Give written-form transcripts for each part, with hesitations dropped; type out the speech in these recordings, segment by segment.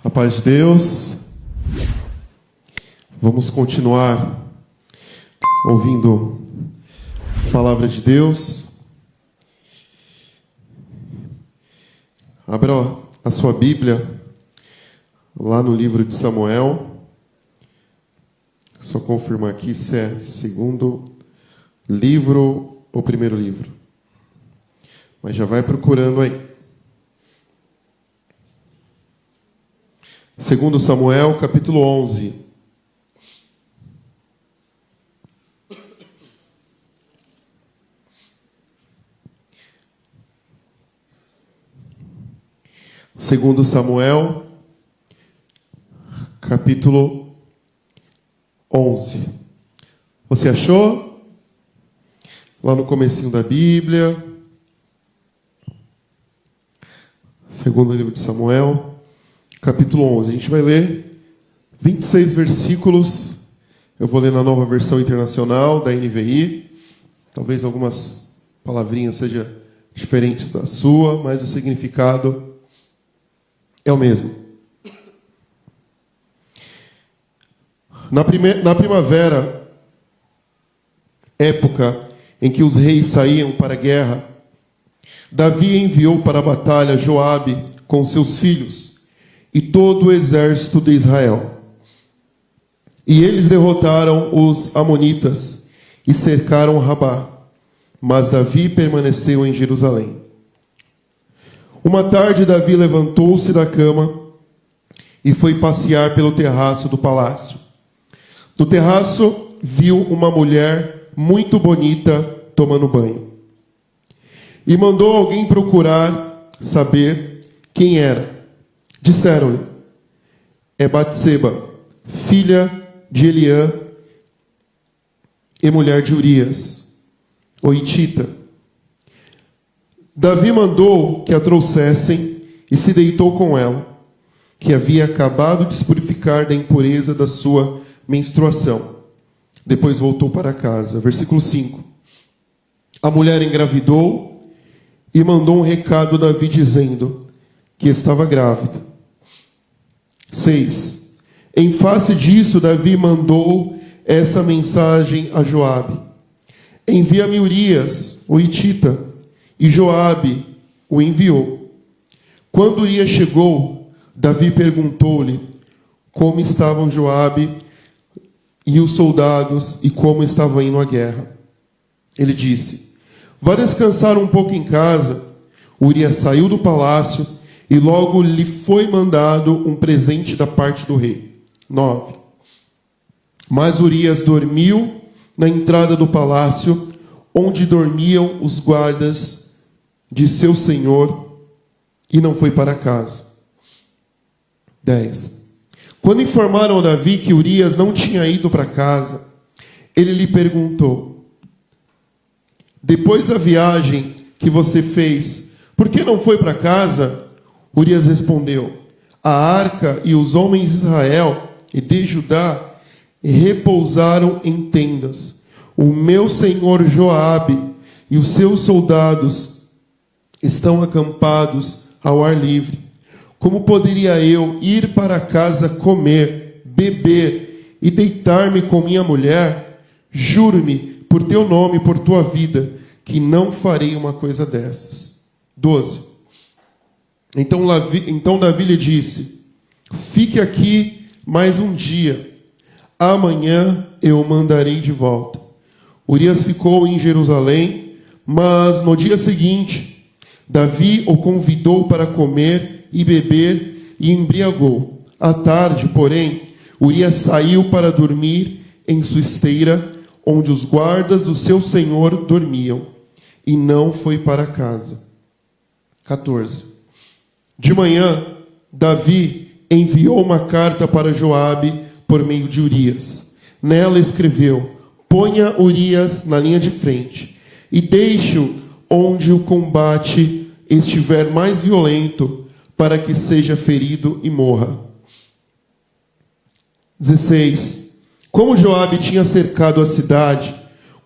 A paz de Deus. Vamos continuar ouvindo a palavra de Deus. Abra a sua Bíblia lá no livro de Samuel. Só confirmar aqui se é segundo livro ou primeiro livro. Mas já vai procurando aí. Segundo Samuel, capítulo 11. Segundo Samuel, capítulo 11. Você achou? Lá no comecinho da Bíblia. Segundo livro de Samuel, capítulo 11. A gente vai ler 26 versículos. Eu vou ler na Nova Versão Internacional, da NVI. Talvez algumas palavrinhas sejam diferentes da sua, mas o significado é o mesmo. Na primavera, época em que os reis saíam para a guerra, Davi enviou para a batalha Joabe com seus filhos e todo o exército de Israel. E eles derrotaram os amonitas e cercaram Rabá, mas Davi permaneceu em Jerusalém. Uma tarde, Davi levantou-se da cama e foi passear pelo terraço do palácio. No terraço, viu uma mulher muito bonita tomando banho. E mandou alguém procurar saber quem era. Disseram-lhe: é Batseba, filha de Eliã e mulher de Urias, o hitita. Davi mandou que a trouxessem e se deitou com ela, que havia acabado de se purificar da impureza da sua menstruação. Depois voltou para casa. Versículo 5. A mulher engravidou e mandou um recado a Davi dizendo que estava grávida. 6. Em face disso, Davi mandou essa mensagem a Joabe: envia-me Urias, o hitita. E Joabe o enviou. Quando Urias chegou, Davi perguntou-lhe como estavam Joabe e os soldados e como estavam indo à guerra. Ele disse: vá descansar um pouco em casa. Urias saiu do palácio e logo lhe foi mandado um presente da parte do rei. 9. Mas Urias dormiu na entrada do palácio, onde dormiam os guardas de seu senhor, e não foi para casa. 10. Quando informaram a Davi que Urias não tinha ido para casa, ele lhe perguntou: depois da viagem que você fez, por que não foi para casa? Urias respondeu: a arca e os homens de Israel e de Judá repousaram em tendas. O meu senhor Joabe e os seus soldados estão acampados ao ar livre. Como poderia eu ir para casa comer, beber e deitar-me com minha mulher? Juro-me por teu nome e por tua vida que não farei uma coisa dessas. 12. Então Davi lhe disse: fique aqui mais um dia. Amanhã eu o mandarei de volta. Urias ficou em Jerusalém, mas no dia seguinte, Davi o convidou para comer e beber e embriagou. À tarde, porém, Urias saiu para dormir em sua esteira, onde os guardas do seu senhor dormiam, e não foi para casa. 14. De manhã, Davi enviou uma carta para Joabe por meio de Urias. Nela escreveu: ponha Urias na linha de frente e deixe-o onde o combate estiver mais violento, para que seja ferido e morra. 16. Como Joabe tinha cercado a cidade,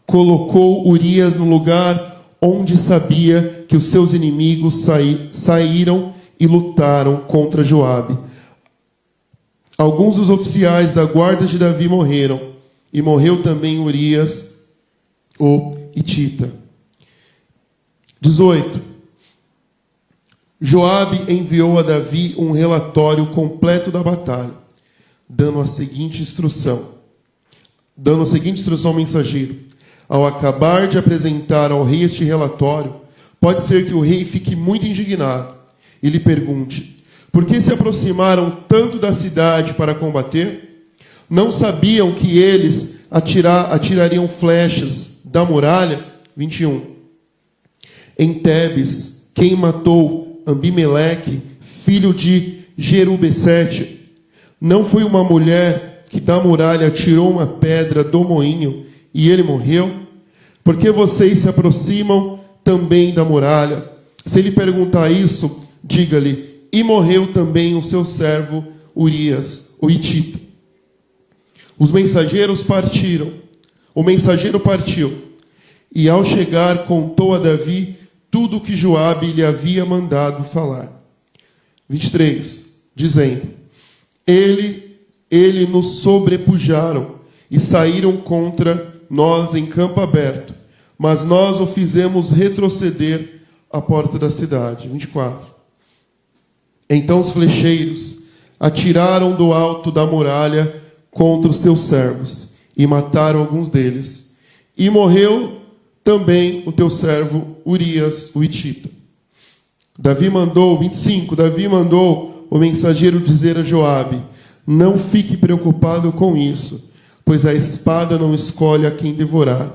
colocou Urias no lugar onde sabia que os seus inimigos saíram e lutaram contra Joabe. Alguns dos oficiais da guarda de Davi morreram, e morreu também Urias, o hitita. 18. Joabe enviou a Davi um relatório completo da batalha, dando a seguinte instrução ao mensageiro: ao acabar de apresentar ao rei este relatório, pode ser que o rei fique muito indignado e lhe pergunte: por que se aproximaram tanto da cidade para combater? Não sabiam que eles atirariam flechas da muralha? 21. Em Tebes, quem matou Abimeleque, filho de Jerubessete, não foi uma mulher que da muralha tirou uma pedra do moinho e ele morreu? Porque vocês se aproximam também da muralha? Se ele perguntar isso, diga-lhe: e morreu também o seu servo Urias, o hitita. Os mensageiros partiram. O mensageiro partiu, e ao chegar contou a Davi tudo o que Joabe lhe havia mandado falar. 23, dizendo: ele nos sobrepujaram e saíram contra nós em campo aberto, mas nós o fizemos retroceder à porta da cidade. 24. Então os flecheiros atiraram do alto da muralha contra os teus servos e mataram alguns deles. E morreu também o teu servo Urias, o hitita. 25. Davi mandou o mensageiro dizer a Joabe: não fique preocupado com isso, pois a espada não escolhe a quem devorar.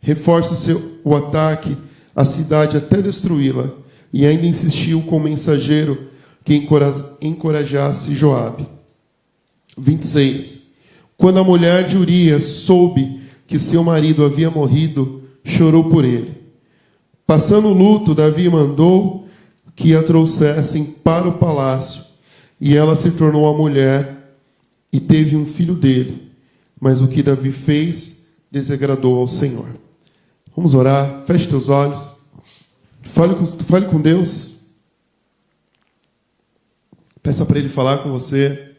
Reforce o ataque à cidade até destruí-la. E ainda insistiu com o mensageiro que encorajasse Joabe. 26. Quando a mulher de Urias soube que seu marido havia morrido, chorou por ele. Passando o luto, Davi mandou que a trouxessem para o palácio, e ela se tornou a mulher e teve um filho dele. Mas o que Davi fez desagradou ao Senhor. Vamos orar. Feche teus olhos. Fale com Deus. Peça para Ele falar com você.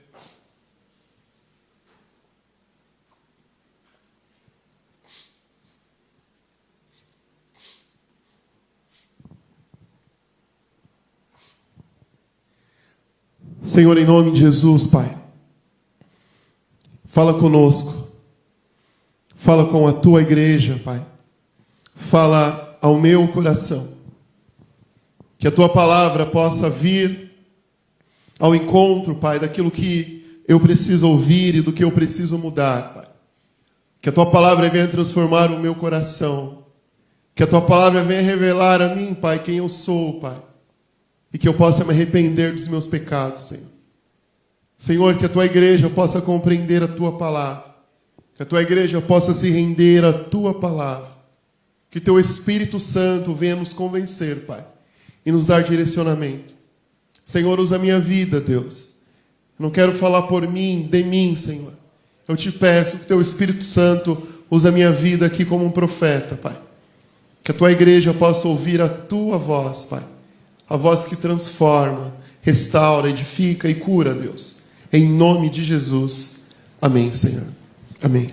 Senhor, em nome de Jesus, Pai, fala conosco. Fala com a Tua igreja, Pai. Fala ao meu coração. Que a Tua palavra possa vir ao encontro, Pai, daquilo que eu preciso ouvir e do que eu preciso mudar, Pai. Que a Tua palavra venha transformar o meu coração. Que a Tua palavra venha revelar a mim, Pai, quem eu sou, Pai. E que eu possa me arrepender dos meus pecados, Senhor. Senhor, que a Tua igreja possa compreender a Tua palavra. Que a Tua igreja possa se render à Tua palavra. Que Teu Espírito Santo venha nos convencer, Pai. E nos dar direcionamento. Senhor, usa a minha vida, Deus. Eu não quero falar por mim, de mim, Senhor. Eu te peço que Teu Espírito Santo use a minha vida aqui como um profeta, Pai. Que a Tua igreja possa ouvir a Tua voz, Pai. A voz que transforma, restaura, edifica e cura, Deus. Em nome de Jesus. Amém, Senhor. Amém.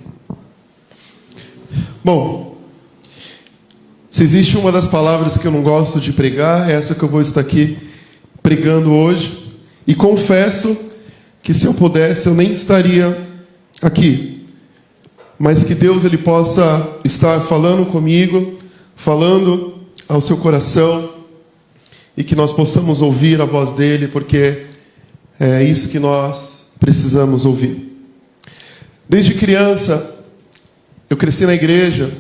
Bom, se existe uma das palavras que eu não gosto de pregar, é essa que eu vou estar aqui pregando hoje. E confesso que se eu pudesse, eu nem estaria aqui. Mas que Deus ele possa estar falando comigo, falando ao seu coração, e que nós possamos ouvir a voz dele, porque é isso que nós precisamos ouvir. Desde criança, eu cresci na igreja,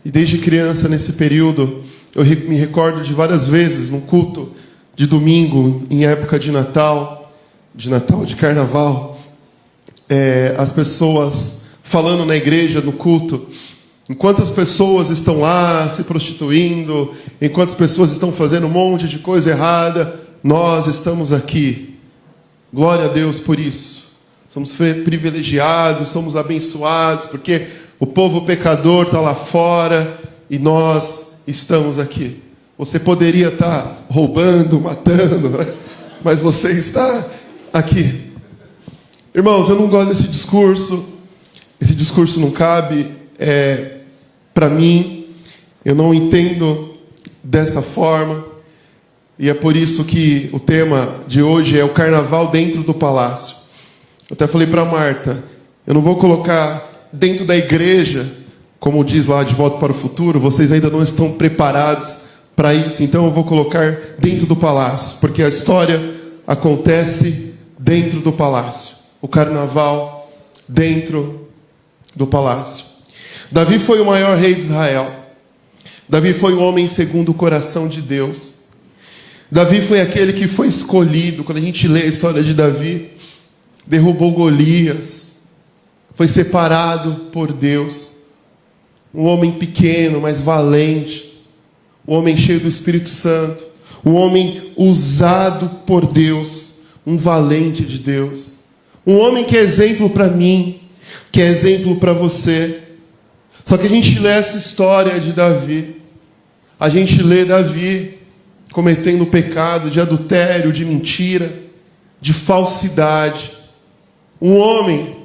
e desde criança, nesse período, eu me recordo de várias vezes, num culto de domingo, em época de Natal, de Carnaval, as pessoas falando na igreja, no culto, enquanto as pessoas estão lá se prostituindo, enquanto as pessoas estão fazendo um monte de coisa errada, nós estamos aqui. Glória a Deus por isso. Somos privilegiados, somos abençoados, porque o povo pecador está lá fora e nós estamos aqui. Você poderia estar roubando, matando, né? Mas você está aqui. Irmãos, eu não gosto desse discurso. Esse discurso não cabe para mim. Eu não entendo dessa forma. E é por isso que o tema de hoje é o carnaval dentro do palácio. Eu até falei para Marta, eu não vou colocar dentro da igreja, como diz lá de Volta para o Futuro, vocês ainda não estão preparados para isso, então eu vou colocar dentro do palácio, porque a história acontece dentro do palácio. O carnaval dentro do palácio. Davi foi o maior rei de Israel. Davi foi um homem segundo o coração de Deus. Davi foi aquele que foi escolhido. Quando a gente lê a história de Davi, derrubou Golias, foi separado por Deus. Um homem pequeno, mas valente. Um homem cheio do Espírito Santo. Um homem usado por Deus. Um valente de Deus. Um homem que é exemplo para mim, que é exemplo para você. Só que a gente lê essa história de Davi. A gente lê Davi cometendo pecado de adultério, de mentira, de falsidade. Um homem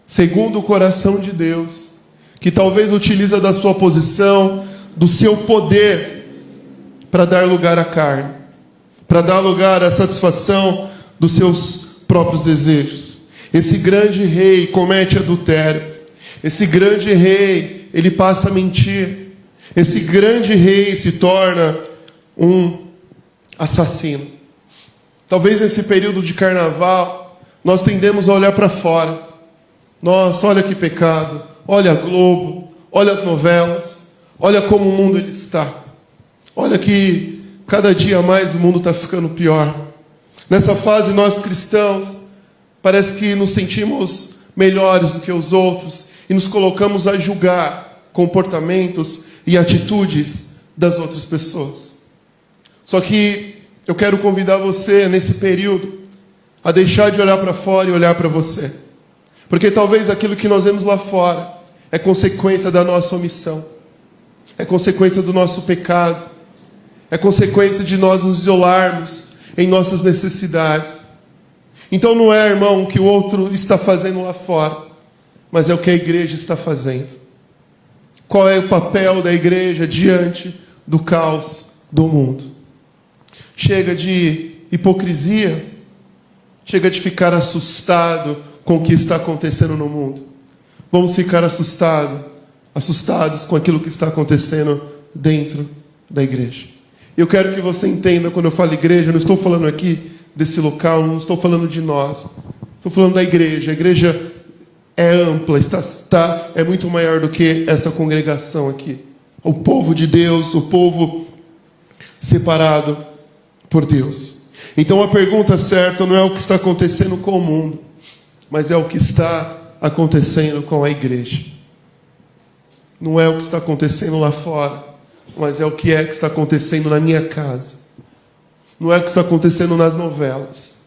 segundo o coração de Deus, que talvez utiliza da sua posição, do seu poder, para dar lugar à carne, para dar lugar à satisfação dos seus próprios desejos. Esse grande rei comete adultério. Esse grande rei, ele passa a mentir. Esse grande rei se torna um assassino. Talvez nesse período de carnaval, nós tendemos a olhar para fora. Nossa, olha que pecado. Olha a Globo, olha as novelas, olha como o mundo ele está. Olha que cada dia mais o mundo está ficando pior. Nessa fase, nós cristãos, parece que nos sentimos melhores do que os outros e nos colocamos a julgar comportamentos e atitudes das outras pessoas. Só que eu quero convidar você, nesse período, a deixar de olhar para fora e olhar para você. Porque talvez aquilo que nós vemos lá fora é consequência da nossa omissão. É consequência do nosso pecado. É consequência de nós nos isolarmos em nossas necessidades. Então não é, irmão, o que o outro está fazendo lá fora, mas é o que a igreja está fazendo. Qual é o papel da igreja diante do caos do mundo? Chega de hipocrisia. Chega de ficar assustado com o que está acontecendo no mundo. Vamos ficar assustados com aquilo que está acontecendo dentro da igreja. Eu quero que você entenda, quando eu falo igreja, eu não estou falando aqui desse local, não estou falando de nós. Estou falando da igreja. A igreja é ampla, é muito maior do que essa congregação aqui. O povo de Deus, o povo separado por Deus. Então a pergunta certa não é o que está acontecendo com o mundo, mas é o que está acontecendo com a igreja. Não é o que está acontecendo lá fora, mas é o que está acontecendo na minha casa. Não é o que está acontecendo nas novelas,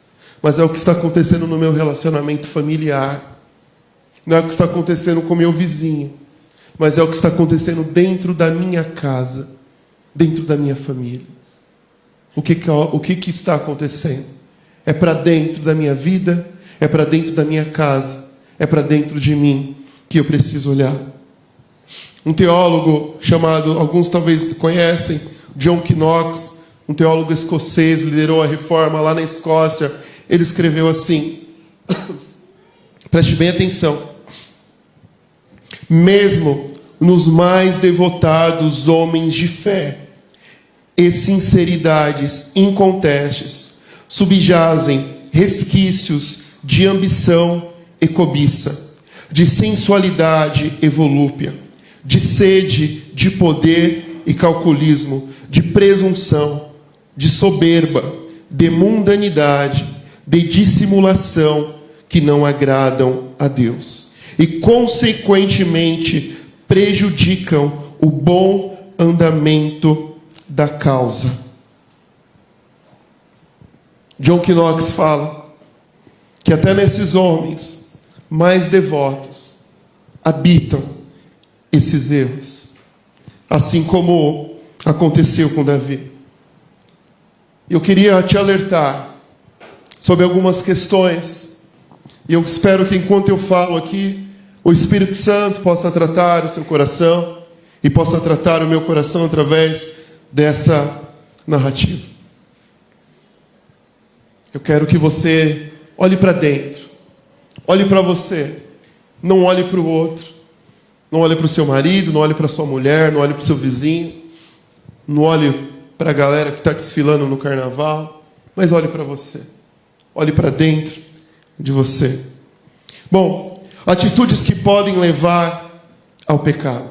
mas é o que está acontecendo no meu relacionamento familiar. Não é o que está acontecendo com o meu vizinho, mas é o que está acontecendo dentro da minha casa, dentro da minha família. O que está acontecendo? É para dentro da minha vida, é para dentro da minha casa, é para dentro de mim que eu preciso olhar. Um teólogo chamado, alguns talvez conhecem, John Knox, um teólogo escocês, liderou a reforma lá na Escócia. Ele escreveu assim, preste bem atenção: mesmo nos mais devotados homens de fé e sinceridades incontestes, subjazem resquícios de ambição e cobiça, de sensualidade e volúpia, de sede de poder e calculismo, de presunção, de soberba, de mundanidade, de dissimulação, que não agradam a Deus e, consequentemente, prejudicam o bom andamento da causa. John Knox fala que até nesses homens mais devotos habitam esses erros, assim como aconteceu com Davi. Eu queria te alertar sobre algumas questões E eu espero que enquanto eu falo aqui, o Espírito Santo possa tratar o seu coração e possa tratar o meu coração através dessa narrativa. Eu quero que você olhe para dentro, olhe para você, não olhe para o outro, não olhe para o seu marido, não olhe para a sua mulher, não olhe para o seu vizinho, não olhe para a galera que está desfilando no carnaval, mas olhe para você, olhe para dentro de você. Bom, atitudes que podem levar ao pecado.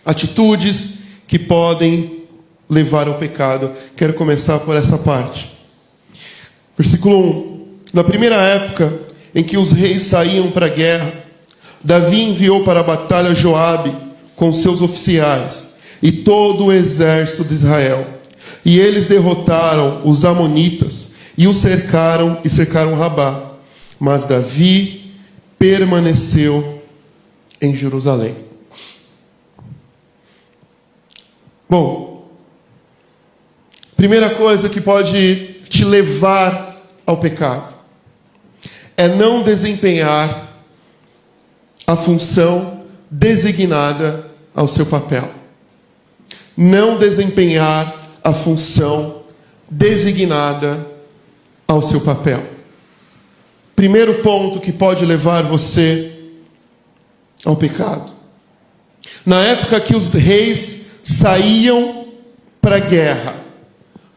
Atitudes que podem levar ao pecado. Quero começar por essa parte. Versículo 1. Na primeira época em que os reis saíam para a guerra, Davi enviou para a batalha Joabe com seus oficiais e todo o exército de Israel. E eles derrotaram os amonitas e os cercaram e cercaram Rabá. Mas Davi permaneceu em Jerusalém. Bom, primeira coisa que pode te levar ao pecado é não desempenhar a função designada ao seu papel. Não desempenhar a função designada ao seu papel. Primeiro ponto que pode levar você ao pecado. Na época que os reis saíam para a guerra,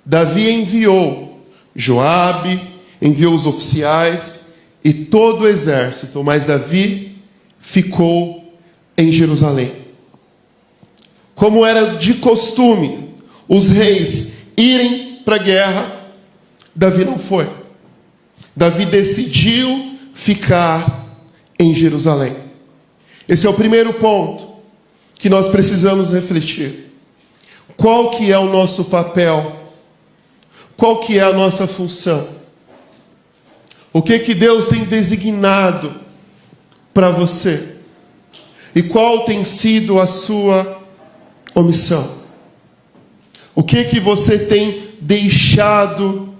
Davi enviou Joabe, enviou os oficiais e todo o exército, mas Davi ficou em Jerusalém. Como era de costume os reis irem para a guerra, Davi não foi. Davi decidiu ficar em Jerusalém. Esse é o primeiro ponto que nós precisamos refletir. Qual que é o nosso papel? Qual que é a nossa função? O que Deus tem designado para você? E qual tem sido a sua omissão? O que você tem deixado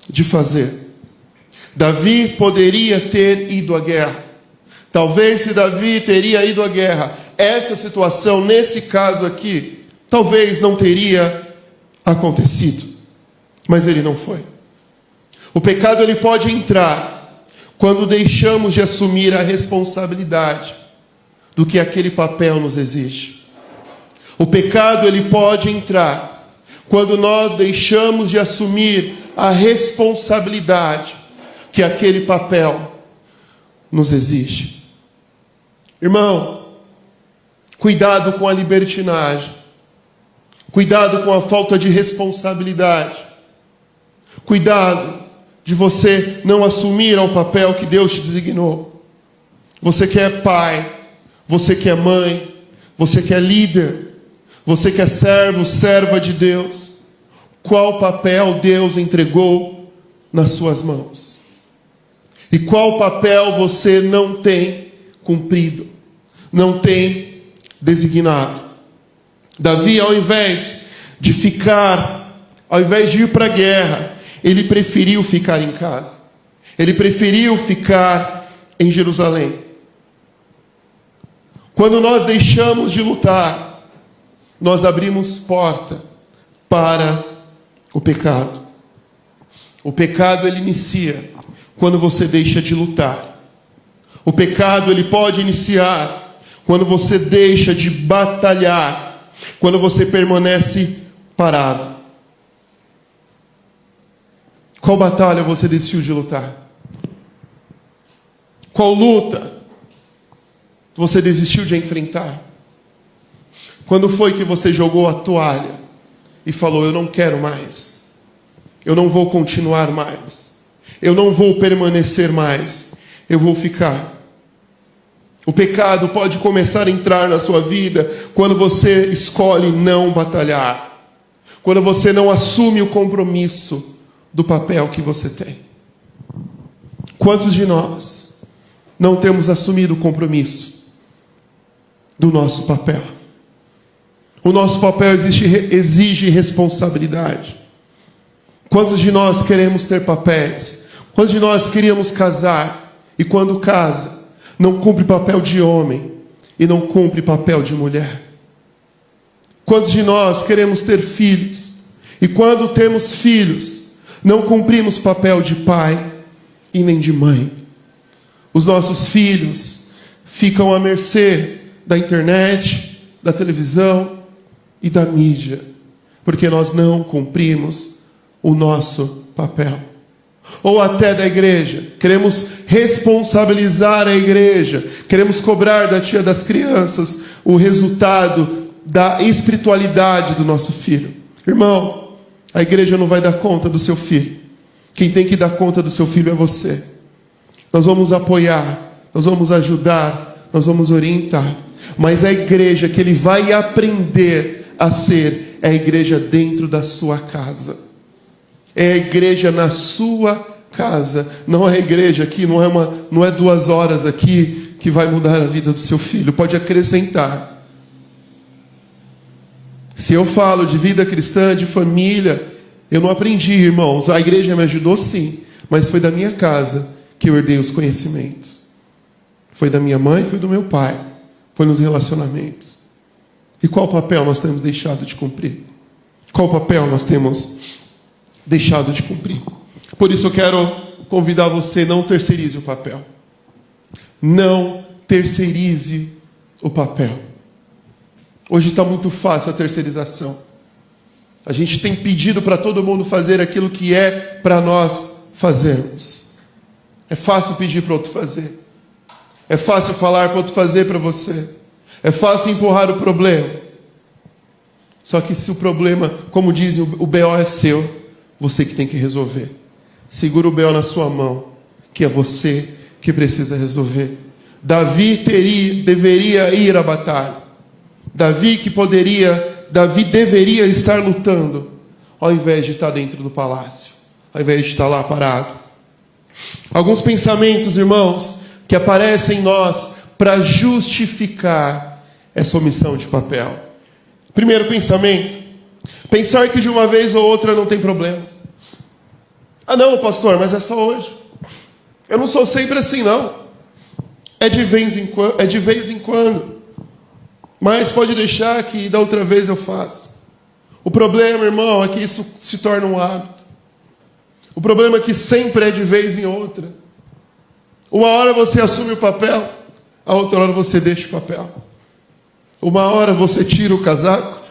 de fazer? Davi poderia ter ido à guerra. Talvez se Davi teria ido à guerra, essa situação, nesse caso aqui, talvez não teria acontecido. Mas ele não foi. O pecado ele pode entrar quando deixamos de assumir a responsabilidade do que aquele papel nos exige. O pecado ele pode entrar quando nós deixamos de assumir a responsabilidade que aquele papel nos exige. Irmão, cuidado com a libertinagem. Cuidado com a falta de responsabilidade. Cuidado de você não assumir o papel que Deus te designou. Você que é pai, você que é mãe, você que é líder, você que é servo, serva de Deus. Qual papel Deus entregou nas suas mãos? E qual papel você não tem cumprido, não tem designado? Davi, ao invés de ir para a guerra, ele preferiu ficar em casa. Ele preferiu ficar em Jerusalém. Quando nós deixamos de lutar, nós abrimos porta para o pecado. O pecado ele inicia quando você deixa de lutar. O pecado ele pode iniciar quando você deixa de batalhar, quando você permanece parado. Qual batalha você decidiu de lutar? Qual luta você desistiu de enfrentar? Quando foi que você jogou a toalha e falou: eu não quero mais, eu não vou continuar mais, eu não vou permanecer mais, eu vou ficar? O pecado pode começar a entrar na sua vida quando você escolhe não batalhar, quando você não assume o compromisso do papel que você tem. Quantos de nós não temos assumido o compromisso do nosso papel? O nosso papel exige responsabilidade. Quantos de nós queremos ter papéis? Quantos de nós queríamos casar? e quando casa, não cumpre papel de homem e não cumpre papel de mulher. Quantos de nós queremos ter filhos e quando temos filhos, não cumprimos papel de pai e nem de mãe? Os nossos filhos ficam à mercê da internet, da televisão e da mídia, porque nós não cumprimos o nosso papel. Ou até da igreja, queremos responsabilizar a igreja, queremos cobrar da tia das crianças o resultado da espiritualidade do nosso filho. Irmão, a igreja não vai dar conta do seu filho. Quem tem que dar conta do seu filho é você. Nós vamos apoiar, nós vamos ajudar, nós vamos orientar, mas a igreja que ele vai aprender a ser é a igreja dentro da sua casa. É a igreja na sua casa. Não é a igreja aqui, não é 2 horas aqui que vai mudar a vida do seu filho. Pode acrescentar. Se eu falo de vida cristã, de família, eu não aprendi, irmãos. A igreja me ajudou sim, mas foi da minha casa que eu herdei os conhecimentos. Foi da minha mãe, foi do meu pai. Foi nos relacionamentos. E qual papel nós temos deixado de cumprir? Qual papel nós temos deixado de cumprir? Por isso eu quero convidar você, não terceirize o papel. Não terceirize o papel. Hoje está muito fácil a terceirização. A gente tem pedido para todo mundo fazer aquilo que é para nós fazermos. É fácil pedir para outro fazer. É fácil falar para outro fazer para você. É fácil empurrar o problema. Só que se o problema, como dizem, o BO é seu, você que tem que resolver. Segura o BO na sua mão, que é você que precisa resolver. Davi deveria ir à batalha. Davi deveria estar lutando, ao invés de estar dentro do palácio, ao invés de estar lá parado. Alguns pensamentos, irmãos, que aparecem em nós para justificar essa omissão de papel. Primeiro pensamento: pensar que de uma vez ou outra não tem problema. Ah não, pastor, mas é só hoje. Eu não sou sempre assim não. É de vez em quando. Mas pode deixar que da outra vez eu faço. O problema, irmão, é que isso se torna um hábito. O problema é que sempre é de vez em outra. Uma hora você assume o papel, a outra hora você deixa o papel. Uma hora você tira o casaco,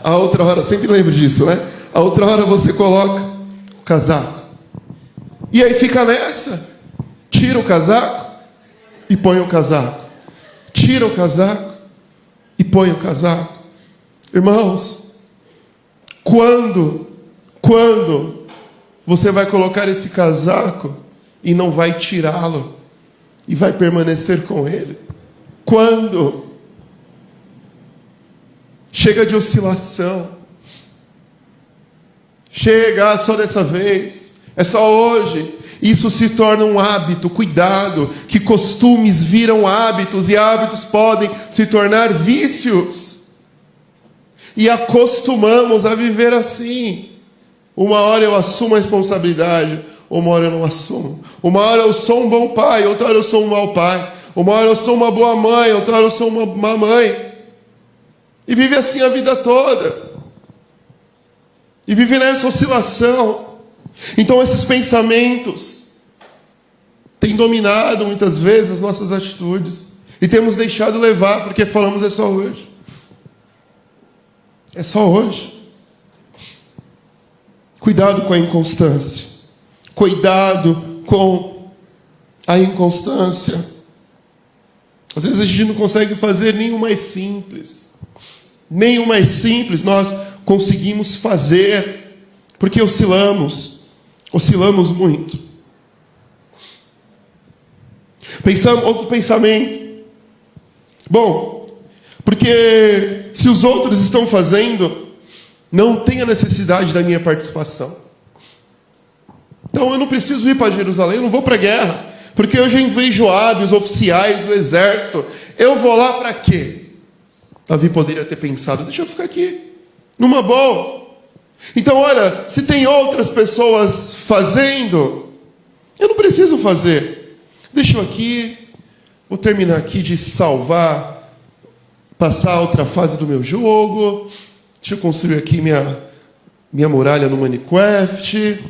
a outra hora, sempre lembro disso, né? A outra hora você coloca o casaco. E aí fica nessa. Tira o casaco e põe o casaco. Tira o casaco e põe o casaco. Irmãos, quando você vai colocar esse casaco e não vai tirá-lo e vai permanecer com ele? Quando? Chega de oscilação. Chega só dessa vez. É só hoje. Isso se torna um hábito. Cuidado, que costumes viram hábitos e hábitos podem se tornar vícios. E acostumamos a viver assim. Uma hora eu assumo a responsabilidade, uma hora eu não assumo. Uma hora eu sou um bom pai, outra hora eu sou um mau pai. Uma hora eu sou uma boa mãe, outra hora eu sou uma má mãe. E vive assim a vida toda. E vive nessa oscilação. Então esses pensamentos têm dominado muitas vezes as nossas atitudes. E temos deixado levar, porque falamos é só hoje. É só hoje. Cuidado com a inconstância. Cuidado com a inconstância. Às vezes a gente não consegue fazer nem o mais simples. Nem o mais simples nós conseguimos fazer, porque oscilamos muito. Outro pensamento. Bom, porque se os outros estão fazendo, não tem a necessidade da minha participação. Então eu não preciso ir para Jerusalém, eu não vou para a guerra, porque eu já enviei Joabe, os oficiais do exército. Eu vou lá para quê? Davi poderia ter pensado, deixa eu ficar aqui, numa boa. Então, olha, se tem outras pessoas fazendo, eu não preciso fazer. Deixa eu aqui, vou terminar aqui de salvar, passar a outra fase do meu jogo. Deixa eu construir aqui minha muralha no Minecraft.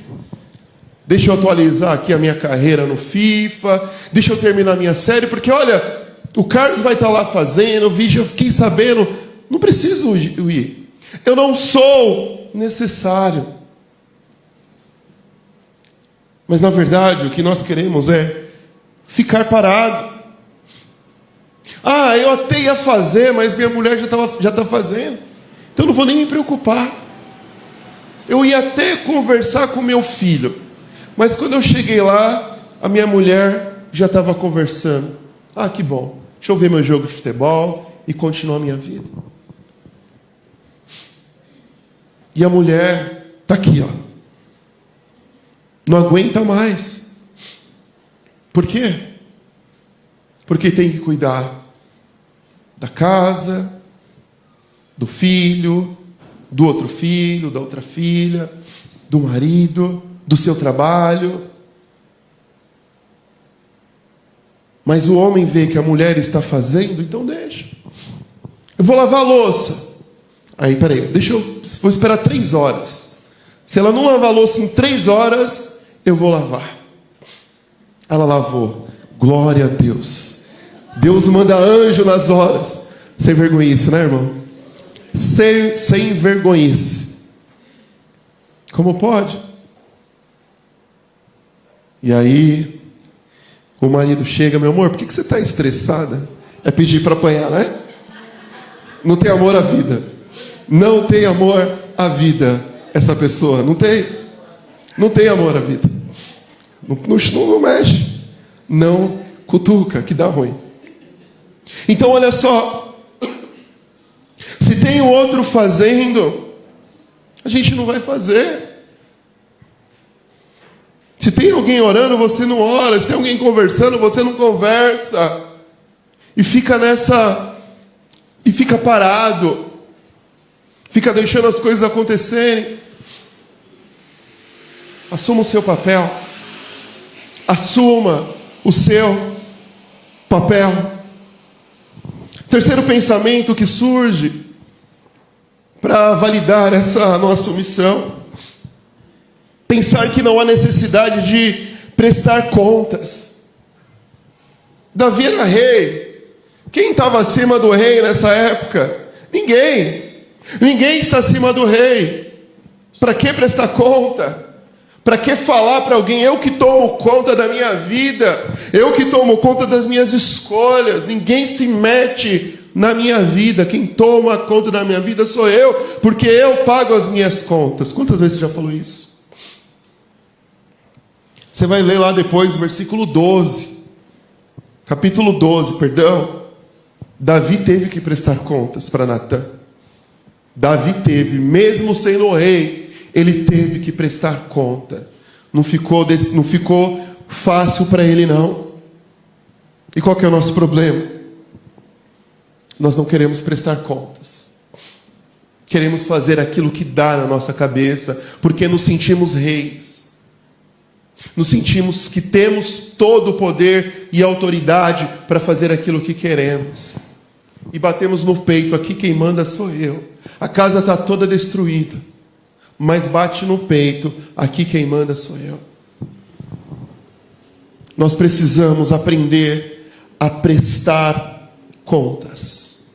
Deixa eu atualizar aqui a minha carreira no FIFA. Deixa eu terminar a minha série, porque olha, o Carlos vai estar lá fazendo o vídeo, eu fiquei sabendo, não preciso ir. Eu não sou necessário. Mas, na verdade, o que nós queremos é ficar parado. Eu até ia fazer, mas minha mulher já está fazendo. Então, eu não vou nem me preocupar. Eu ia até conversar com meu filho. Mas, quando eu cheguei lá, a minha mulher já estava conversando. Que bom. Deixa eu ver meu jogo de futebol e continuar a minha vida. E a mulher está aqui, não aguenta mais. Por quê? Porque tem que cuidar da casa, do filho, do outro filho, da outra filha, do marido, do seu trabalho. Mas o homem vê que a mulher está fazendo, então deixa. Eu vou lavar a louça. Peraí, vou esperar 3 horas. Se ela não lavar a louça em 3 horas, eu vou lavar. Ela lavou. Glória a Deus. Deus manda anjo nas horas. Sem vergonhice, né, irmão? Sem vergonhice. Como pode? E aí, o marido chega, meu amor, por que você está estressada? É pedir para apanhar, né? Não tem amor à vida. Não tem amor à vida, essa pessoa. Não tem amor à vida. Não mexe. Não cutuca, que dá ruim. Então, olha só. Se tem o outro fazendo, a gente não vai fazer. Se tem alguém orando, você não ora. Se tem alguém conversando, você não conversa. E fica nessa... E fica parado. Fica deixando as coisas acontecerem. Assuma o seu papel. Assuma o seu papel. Terceiro pensamento que surge para validar essa nossa missão. Pensar que não há necessidade de prestar contas. Davi era rei. Quem estava acima do rei nessa época? Ninguém. Ninguém está acima do rei. Para que prestar conta? Para que falar para alguém? Eu que tomo conta da minha vida. Eu que tomo conta das minhas escolhas. Ninguém se mete na minha vida. Quem toma conta da minha vida sou eu. Porque eu pago as minhas contas. Quantas vezes você já falou isso? Você vai ler lá depois, no versículo 12. Capítulo 12, perdão. Davi teve que prestar contas para Natã. Davi teve, mesmo sendo o rei, ele teve que prestar conta. Não ficou fácil para ele, não. E qual que é o nosso problema? Nós não queremos prestar contas. Queremos fazer aquilo que dá na nossa cabeça, porque nos sentimos reis. Nos sentimos que temos todo o poder e autoridade para fazer aquilo que queremos. E batemos no peito, aqui quem manda sou eu. A casa está toda destruída. Mas bate no peito, aqui quem manda sou eu. Nós precisamos aprender a prestar contas.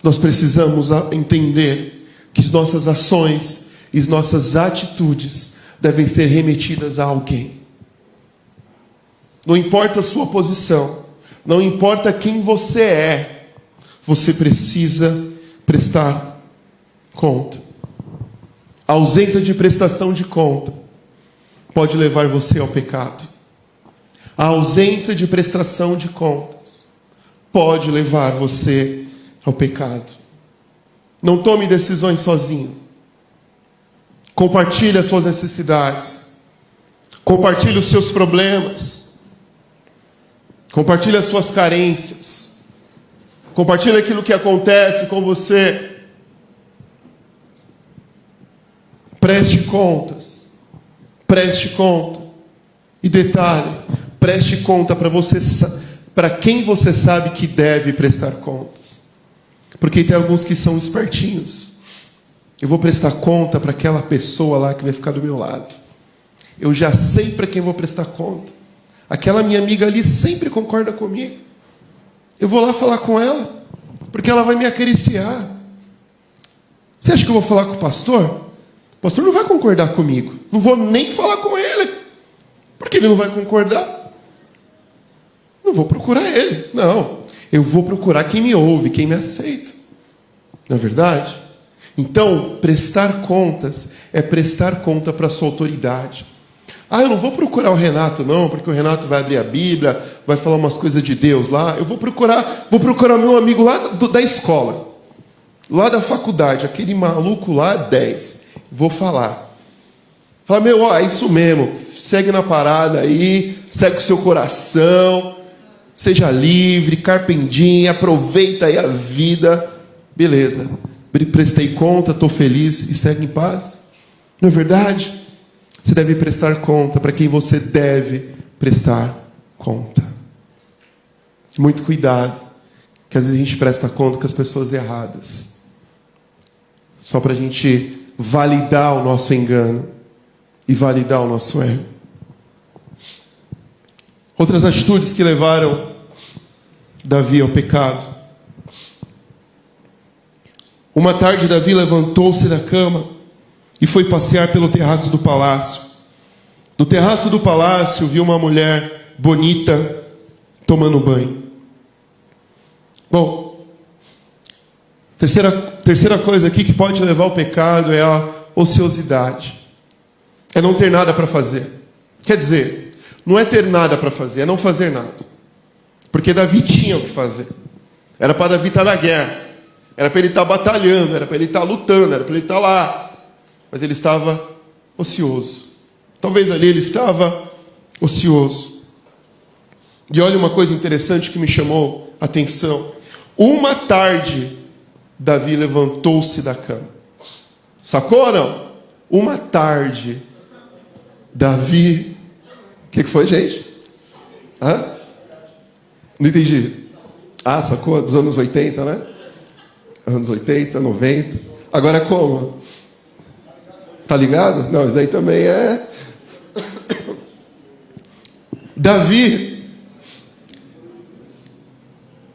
Nós precisamos entender que nossas ações e nossas atitudes devem ser remetidas a alguém. Não importa a sua posição, não importa quem você é, você precisa prestar conta. A ausência de prestação de conta pode levar você ao pecado. A ausência de prestação de contas pode levar você ao pecado. Não tome decisões sozinho. Compartilhe as suas necessidades. Compartilhe os seus problemas. Compartilhe as suas carências. Compartilhe aquilo que acontece com você. Preste contas. Preste conta. E detalhe, Preste conta para quem você sabe que deve prestar contas. Porque tem alguns que são espertinhos. Eu vou prestar conta para aquela pessoa lá que vai ficar do meu lado. Eu já sei para quem vou prestar conta. Aquela minha amiga ali sempre concorda comigo. Eu vou lá falar com ela, porque ela vai me acariciar. Você acha que eu vou falar com o pastor? O pastor não vai concordar comigo. Não vou nem falar com ele, porque ele não vai concordar. Não vou procurar ele. Não, eu vou procurar quem me ouve, quem me aceita. Não é verdade? Então, prestar contas é prestar conta para a sua autoridade. Eu não vou procurar o Renato, não, porque o Renato vai abrir a Bíblia, vai falar umas coisas de Deus lá. Eu vou procurar o meu amigo lá da escola, lá da faculdade, aquele maluco lá, 10. Vou falar. Fala, é isso mesmo, segue na parada aí, segue o seu coração, seja livre, carpendinha, aproveita aí a vida. Beleza, prestei conta, estou feliz e segue em paz. Não é verdade? Você deve prestar conta para quem você deve prestar conta. Muito cuidado, que às vezes a gente presta conta com as pessoas erradas, só para a gente validar o nosso engano e validar o nosso erro. Outras atitudes que levaram Davi ao pecado. Uma tarde, Davi levantou-se da cama e foi passear pelo terraço do palácio. Do terraço do palácio, viu uma mulher bonita tomando banho. Bom, terceira coisa aqui que pode levar ao pecado é a ociosidade. É não ter nada para fazer. Quer dizer, não é ter nada para fazer, é não fazer nada. Porque Davi tinha o que fazer. Era para Davi estar na guerra. Era para ele estar batalhando, era para ele estar lutando, era para ele estar lá. Mas ele estava ocioso. Talvez ali ele estava ocioso. E olha uma coisa interessante que me chamou a atenção. Uma tarde, Davi levantou-se da cama. Sacou ou não? Uma tarde, Davi... O que foi, gente? Não entendi. Sacou? Dos anos 80, né? Anos 80, 90. Agora como? Tá ligado? Não, isso aí também é... Davi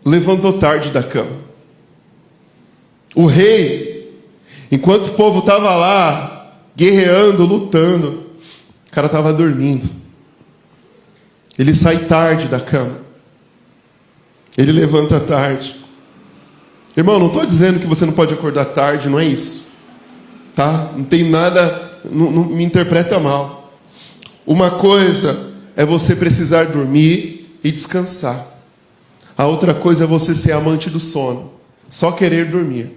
levantou tarde da cama. O rei, enquanto o povo estava lá, guerreando, lutando, o cara estava dormindo. Ele sai tarde da cama. Ele levanta tarde. Irmão, não estou dizendo que você não pode acordar tarde, não é isso. Tá? Não tem nada, não me interpreta mal. Uma coisa é você precisar dormir e descansar. A outra coisa é você ser amante do sono, só querer dormir.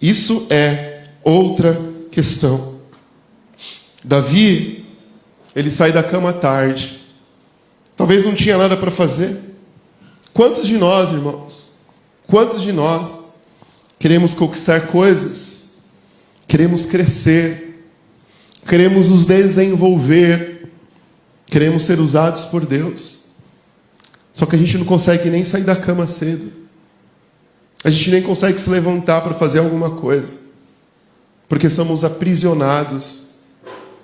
Isso é outra questão. Davi, ele sai da cama tarde. Talvez não tinha nada para fazer. Quantos de nós, irmãos, quantos de nós queremos conquistar coisas, queremos crescer, queremos nos desenvolver, queremos ser usados por Deus, só que a gente não consegue nem sair da cama cedo, a gente nem consegue se levantar para fazer alguma coisa, porque somos aprisionados.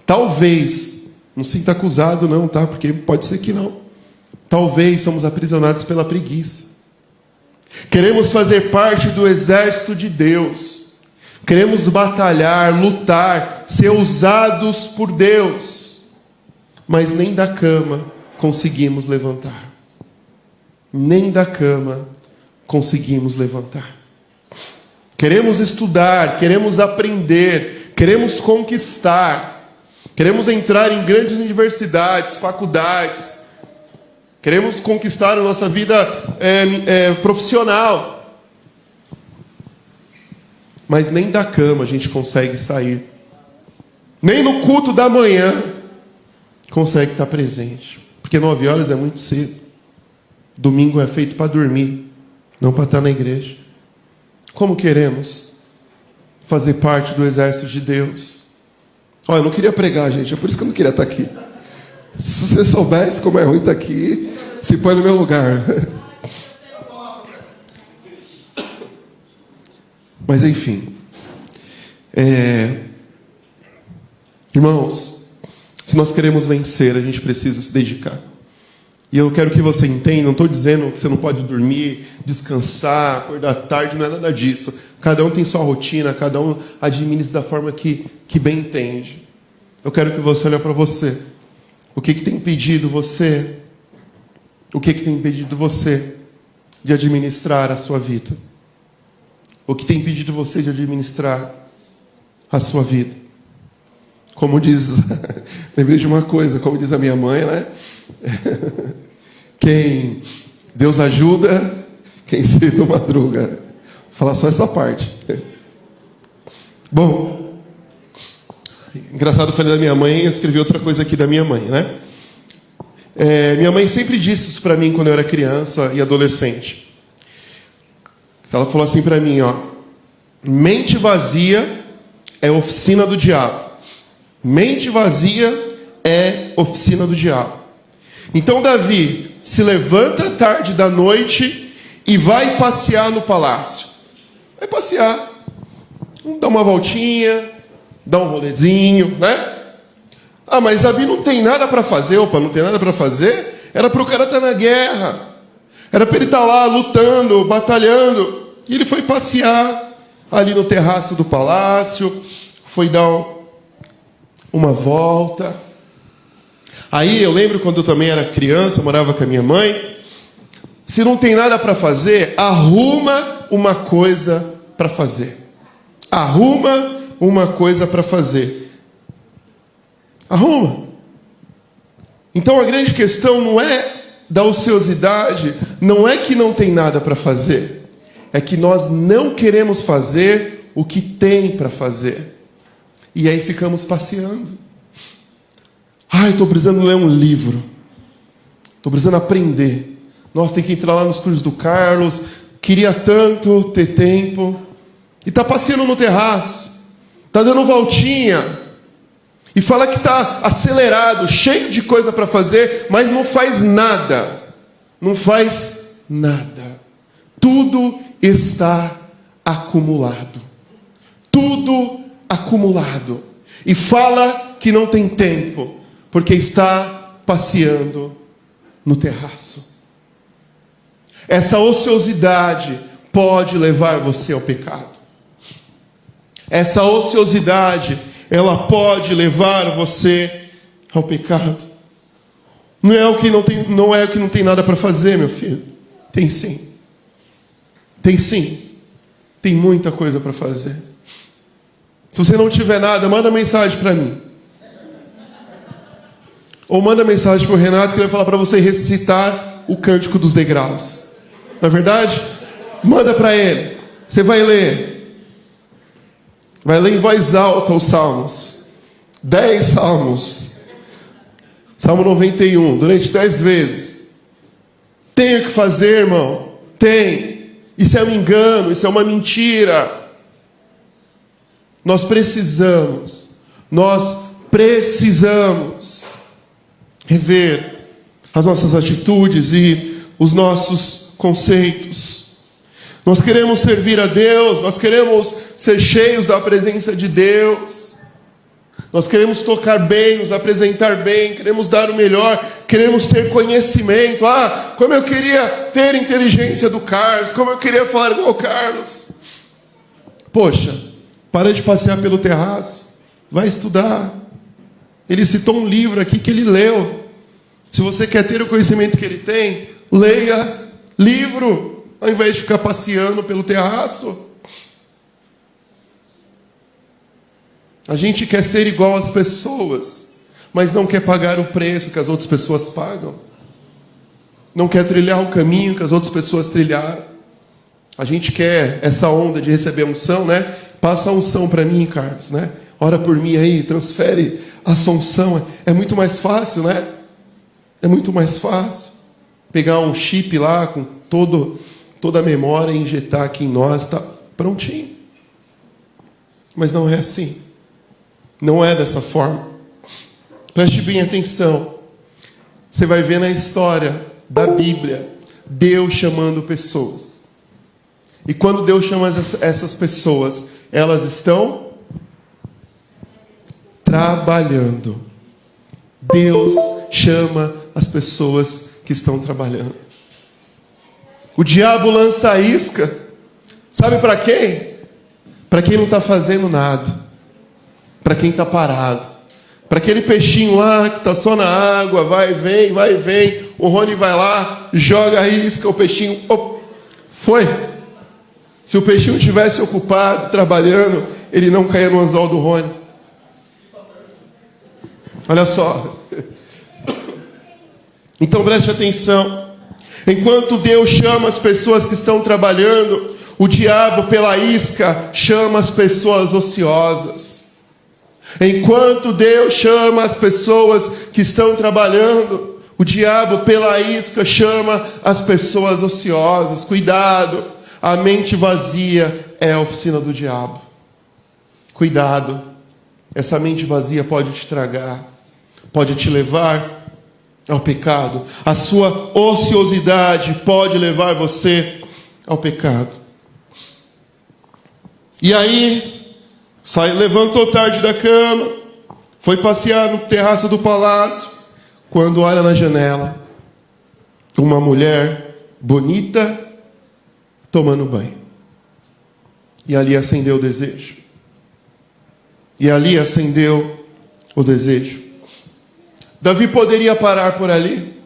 Talvez, não se sinta acusado não, tá? Porque pode ser que não. Talvez somos aprisionados pela preguiça. Queremos fazer parte do exército de Deus. Queremos batalhar, lutar, ser usados por Deus. Mas nem da cama conseguimos levantar. Nem da cama conseguimos levantar. Queremos estudar, queremos aprender, queremos conquistar. Queremos entrar em grandes universidades, faculdades. Queremos conquistar a nossa vida profissional. Mas nem da cama a gente consegue sair. Nem no culto da manhã consegue estar presente. Porque 9 horas é muito cedo. Domingo é feito para dormir, não para estar na igreja. Como queremos fazer parte do exército de Deus? Eu não queria pregar, gente. É por isso que eu não queria estar aqui. Se você soubesse como é ruim estar aqui, se põe no meu lugar. Mas enfim. Irmãos, se nós queremos vencer, a gente precisa se dedicar. E eu quero que você entenda, não estou dizendo que você não pode dormir, descansar, acordar tarde, não é nada disso. Cada um tem sua rotina, cada um administra da forma que bem entende. Eu quero que você olhe para você. O que tem impedido você? O que tem impedido você de administrar a sua vida? O que tem impedido você de administrar a sua vida? Como diz, lembrei de uma coisa, como diz a minha mãe, né? Quem Deus ajuda, quem cedo madruga. Vou falar só essa parte. Bom, engraçado, eu falei da minha mãe, eu escrevi outra coisa aqui da minha mãe, né? Minha mãe sempre disse isso para mim quando eu era criança e adolescente. Ela falou assim para mim, ó: mente vazia é oficina do diabo. Mente vazia é oficina do diabo. Então Davi se levanta tarde da noite e vai passear no palácio. Vai passear, dá uma voltinha, dá um rolezinho, né? Ah, mas Davi não tem nada para fazer. Opa, não tem nada para fazer? Era para o cara estar na guerra. Era para ele estar lá lutando, batalhando. E ele foi passear ali no terraço do palácio, foi dar uma volta. Aí eu lembro quando eu também era criança, morava com a minha mãe. Se não tem nada para fazer, arruma uma coisa para fazer. Arruma uma coisa para fazer. Arruma. Então a grande questão não é da ociosidade, não é que não tem nada para fazer. É que nós não queremos fazer o que tem para fazer. E aí ficamos passeando. Ai, estou precisando ler um livro. Estou precisando aprender. Nossa, tem que entrar lá nos cursos do Carlos. Queria tanto ter tempo. E está passeando no terraço. Está dando voltinha. E fala que está acelerado, cheio de coisa para fazer, mas não faz nada. Não faz nada. Tudo está acumulado. Tudo acumulado. E fala que não tem tempo, porque está passeando no terraço. Essa ociosidade pode levar você ao pecado. Essa ociosidade, ela pode levar você ao pecado. Não é o que não tem nada para fazer, meu filho. Tem sim. Tem sim. Tem muita coisa para fazer. Se você não tiver nada, manda mensagem para mim. Ou manda mensagem para o Renato, que ele vai falar para você recitar o Cântico dos Degraus. Não é verdade? Manda para ele. Você vai ler. Vai ler em voz alta os salmos. 10 salmos. Salmo 91, durante 10 vezes. Tem o que fazer, irmão? Tem. Isso é um engano, isso é uma mentira. Nós precisamos rever as nossas atitudes e os nossos conceitos. Nós queremos servir a Deus, nós queremos ser cheios da presença de Deus. Nós queremos tocar bem, nos apresentar bem, queremos dar o melhor, queremos ter conhecimento. Ah, como eu queria ter inteligência do Carlos, como eu queria falar igual o Carlos. Poxa, para de passear pelo terraço, vai estudar. Ele citou um livro aqui que ele leu. Se você quer ter o conhecimento que ele tem, leia livro, ao invés de ficar passeando pelo terraço. A gente quer ser igual às pessoas, mas não quer pagar o preço que as outras pessoas pagam. Não quer trilhar o caminho que as outras pessoas trilharam. A gente quer essa onda de receber unção, né? Passa a unção para mim, Carlos, né? Ora por mim aí, transfere a unção. É muito mais fácil, né? É muito mais fácil. Pegar um chip lá com toda a memória e injetar aqui em nós, está prontinho. Mas não é assim. Não é dessa forma. Preste bem atenção. você vai ver na história da Bíblia, Deus chamando pessoas. E quando Deus chama essas pessoas, elas estão trabalhando. Deus chama as pessoas que estão trabalhando. O diabo lança a isca. Sabe para quem? Para quem não está fazendo nada. Para quem está parado. Para aquele peixinho lá que está só na água, vai e vem. O Rony vai lá, joga a isca, o peixinho, foi. Se o peixinho estivesse ocupado, trabalhando, ele não caía no anzol do Rony. Olha só. Então preste atenção. Enquanto Deus chama as pessoas que estão trabalhando, o diabo pela isca chama as pessoas ociosas. Enquanto Deus chama as pessoas que estão trabalhando, o diabo pela isca chama as pessoas ociosas. Cuidado, a mente vazia é a oficina do diabo. Cuidado, essa mente vazia pode te tragar, pode te levar ao pecado. A sua ociosidade pode levar você ao pecado. E aí, levantou tarde da cama, foi passear no terraço do palácio, quando olha na janela, uma mulher bonita tomando banho. E ali acendeu o desejo. E ali acendeu o desejo. Davi poderia parar por ali.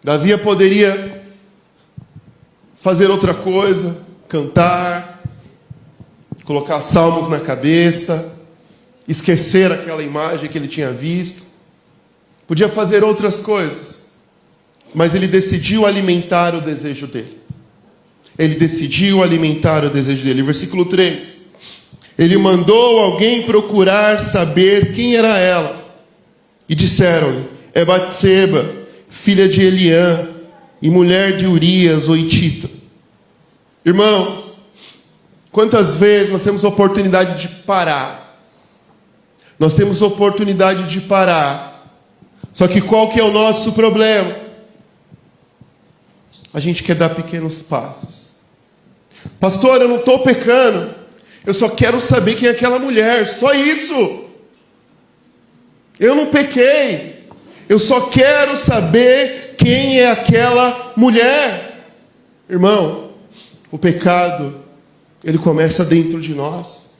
Davi poderia fazer outra coisa, cantar, colocar salmos na cabeça, esquecer aquela imagem que ele tinha visto. Podia fazer outras coisas, mas ele decidiu alimentar o desejo dele. Ele decidiu alimentar o desejo dele. Versículo 3. Ele mandou alguém procurar saber quem era ela. E disseram-lhe: é Batseba, filha de Eliã, e mulher de Urias, o hitita. Irmãos, quantas vezes nós temos oportunidade de parar? Nós temos oportunidade de parar. Só que qual que é o nosso problema? A gente quer dar pequenos passos. Pastor, eu não estou pecando. Eu só quero saber quem é aquela mulher. Só isso. Eu não pequei. Eu só quero saber quem é aquela mulher. Irmão, o pecado, ele começa dentro de nós.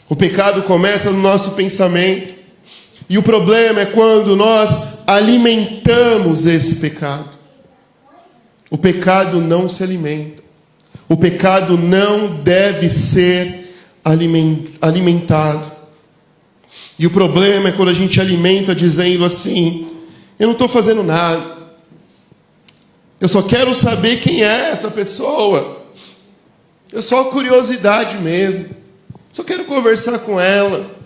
O pecado começa no nosso pensamento. E o problema é quando nós alimentamos esse pecado. O pecado não se alimenta. O pecado não deve ser alimentado. E o problema é quando a gente alimenta dizendo assim: eu não estou fazendo nada. Eu só quero saber quem é essa pessoa. É só curiosidade mesmo. Só quero conversar com ela.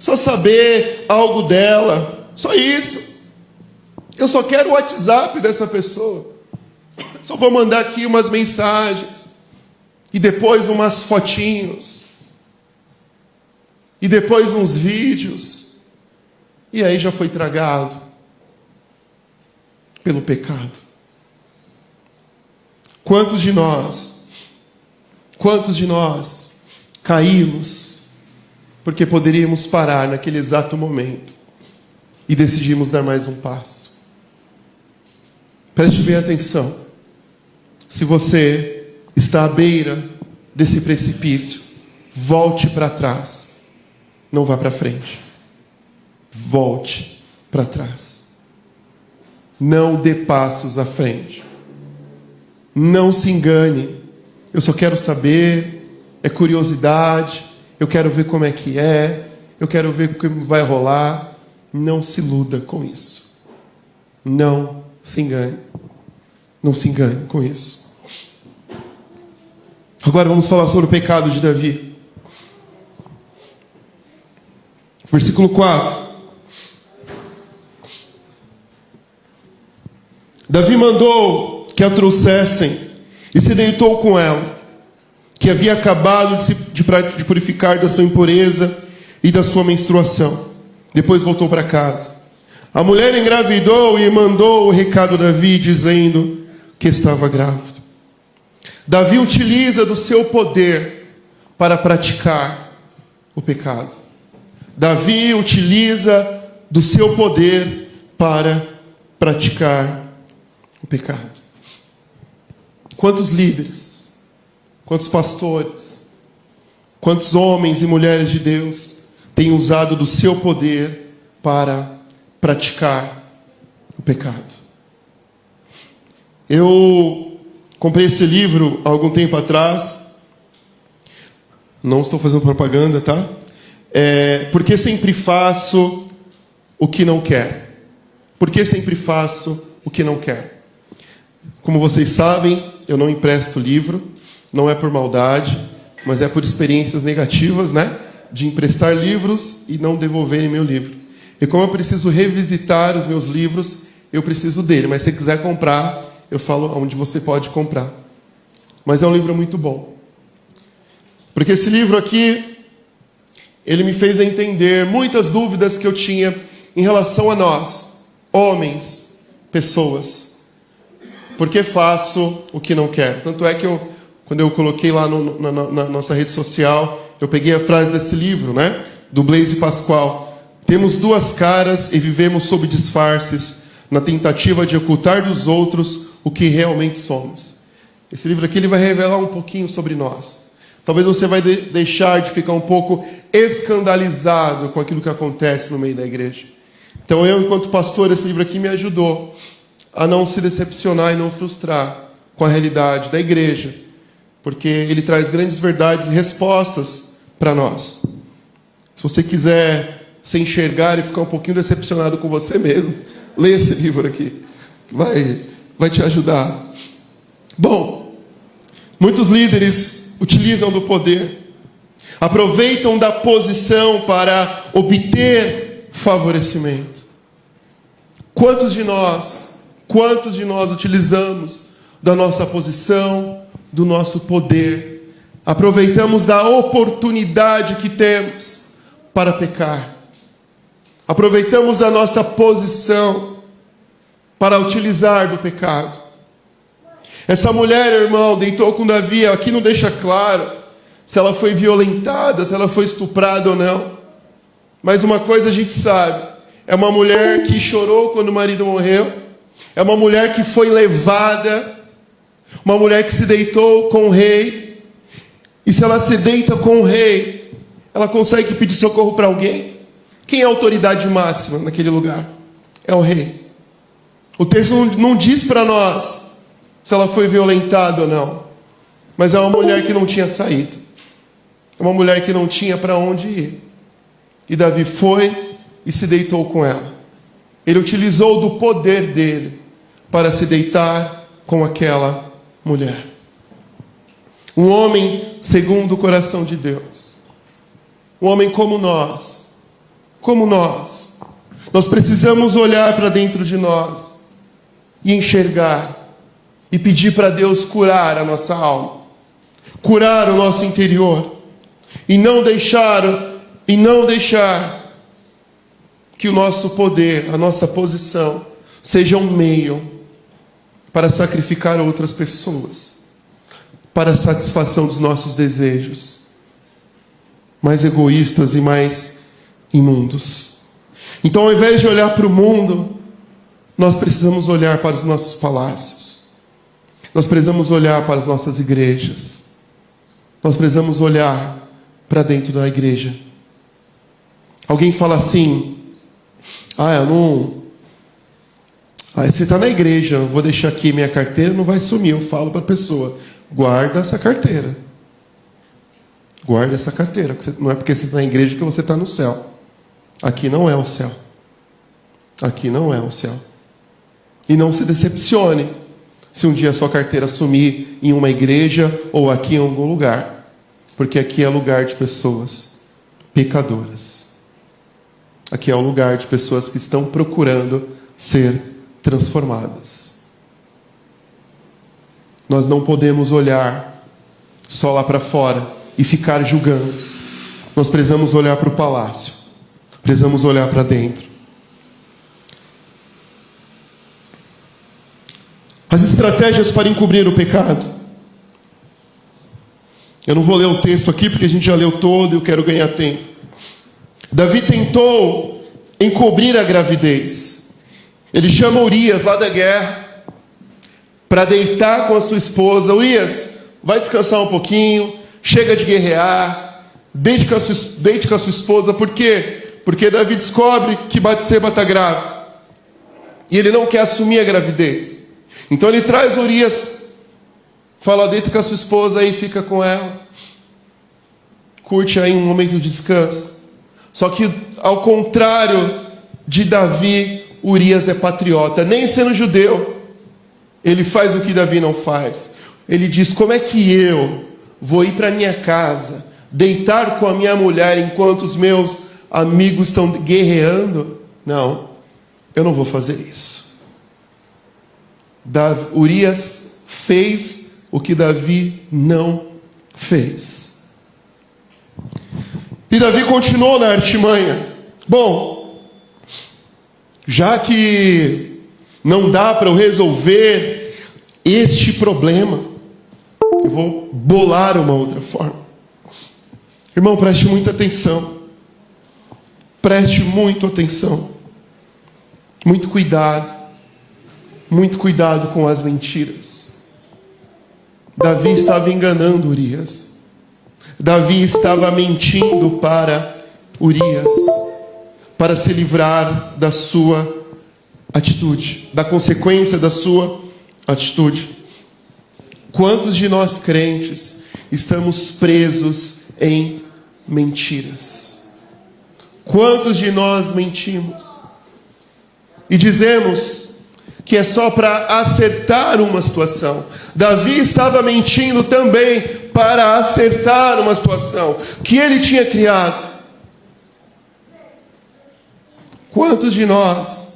Só saber algo dela. Só isso. Eu só quero o WhatsApp dessa pessoa. Só vou mandar aqui umas mensagens. E depois umas fotinhos. E depois uns vídeos. E aí já foi tragado pelo pecado. Quantos de nós caímos porque poderíamos parar naquele exato momento e decidimos dar mais um passo? Preste bem atenção. Se você está à beira desse precipício, volte para trás. Não vá para frente. Volte para trás. Não dê passos à frente. Não se engane. Eu só quero saber. É curiosidade. Eu quero ver como é que é. Eu quero ver o que vai rolar. Não se iluda com isso. Não se engane. Não se engane com isso. Agora vamos falar sobre o pecado de Davi. Versículo 4. Davi mandou que a trouxessem e se deitou com ela, que havia acabado de purificar da sua impureza e da sua menstruação. Depois voltou para casa. A mulher engravidou e mandou o recado a Davi, dizendo que estava grávida. Davi utiliza do seu poder para praticar o pecado. Davi utiliza do seu poder para praticar o pecado. Quantos líderes, quantos pastores, quantos homens e mulheres de Deus têm usado do seu poder para praticar o pecado? Eu comprei esse livro há algum tempo atrás. Não estou fazendo propaganda, tá? Porque sempre faço o que não quero. Porque sempre faço o que não quero. Como vocês sabem, eu não empresto livro. Não é por maldade, mas é por experiências negativas, né? De emprestar livros e não devolverem meu livro. E como eu preciso revisitar os meus livros, eu preciso dele. Mas se você quiser comprar, eu falo onde você pode comprar. Mas é um livro muito bom. Porque esse livro aqui, ele me fez entender muitas dúvidas que eu tinha em relação a nós, homens, pessoas. Por que faço o que não quero? Tanto é que quando eu coloquei lá na nossa rede social, eu peguei a frase desse livro, né? Do Blaise Pascal. Temos duas caras e vivemos sob disfarces, na tentativa de ocultar dos outros o que realmente somos. Esse livro aqui ele vai revelar um pouquinho sobre nós. Talvez você vai deixar de ficar um pouco escandalizado com aquilo que acontece no meio da igreja. Então eu, enquanto pastor, esse livro aqui me ajudou a não se decepcionar e não frustrar com a realidade da igreja. Porque ele traz grandes verdades e respostas para nós. Se você quiser se enxergar e ficar um pouquinho decepcionado com você mesmo, leia esse livro aqui. Vai te ajudar. Bom, muitos líderes utilizam do poder, aproveitam da posição para obter favorecimento. Quantos de nós utilizamos da nossa posição, do nosso poder, aproveitamos da oportunidade que temos para pecar, aproveitamos da nossa posição para utilizar do pecado? Essa mulher, irmão, deitou com Davi. Aqui não deixa claro se ela foi violentada, se ela foi estuprada ou não. Mas uma coisa a gente sabe: é uma mulher que chorou quando o marido morreu. É uma mulher que foi levada. Uma mulher que se deitou com o rei. E se ela se deita com o rei, ela consegue pedir socorro para alguém? Quem é a autoridade máxima naquele lugar? É o rei. O texto não diz para nós se ela foi violentada ou não. Mas é uma mulher que não tinha saído. É uma mulher que não tinha para onde ir. E Davi foi e se deitou com ela. Ele utilizou do poder dele para se deitar com aquela mulher. Um homem segundo o coração de Deus. Um homem como nós. Como nós. Nós precisamos olhar para dentro de nós e enxergar e pedir para Deus curar a nossa alma, curar o nosso interior, e não deixar que o nosso poder, a nossa posição, seja um meio para sacrificar outras pessoas, para a satisfação dos nossos desejos mais egoístas e mais imundos. Então, ao invés de olhar para o mundo, nós precisamos olhar para os nossos palácios. Nós precisamos olhar para as nossas igrejas. Nós precisamos olhar para dentro da igreja. Alguém fala assim: você está na igreja, eu vou deixar aqui minha carteira, não vai sumir. Eu falo para a pessoa: guarda essa carteira. Guarda essa carteira. Não é porque você está na igreja que você está no céu. Aqui não é o céu. Aqui não é o céu. E não se decepcione se um dia a sua carteira sumir em uma igreja ou aqui em algum lugar. Porque aqui é lugar de pessoas pecadoras. Aqui é o lugar de pessoas que estão procurando ser transformadas. Nós não podemos olhar só lá para fora e ficar julgando. Nós precisamos olhar para o palácio. Precisamos olhar para dentro. As estratégias para encobrir o pecado. Eu não vou ler o texto aqui porque a gente já leu todo e eu quero ganhar tempo. Davi tentou encobrir a gravidez. Ele chama Urias lá da guerra para deitar com a sua esposa. Urias, vai descansar um pouquinho, chega de guerrear, deite com a sua esposa. Por quê? Porque Davi descobre que Batseba está grávida. E ele não quer assumir a gravidez. Então ele traz Urias, fala, deita com a sua esposa aí, fica com ela. Curte aí um momento de descanso. Só que, ao contrário de Davi, Urias é patriota. Nem sendo judeu, ele faz o que Davi não faz. Ele diz, como é que eu vou ir para minha casa, deitar com a minha mulher enquanto os meus amigos estão guerreando? Não, eu não vou fazer isso. Urias fez o que Davi não fez. E Davi continuou na artimanha. Bom, já que não dá para eu resolver este problema, eu vou bolar uma outra forma. Irmão, preste muita atenção. Preste muita atenção. Muito cuidado. Muito cuidado com as mentiras. Davi estava enganando Urias. Davi estava mentindo para Urias, para se livrar da sua atitude, da consequência da sua atitude. Quantos de nós crentes estamos presos em mentiras? Quantos de nós mentimos? E dizemos que é só para acertar uma situação. Davi estava mentindo também para acertar uma situação que ele tinha criado. Quantos de nós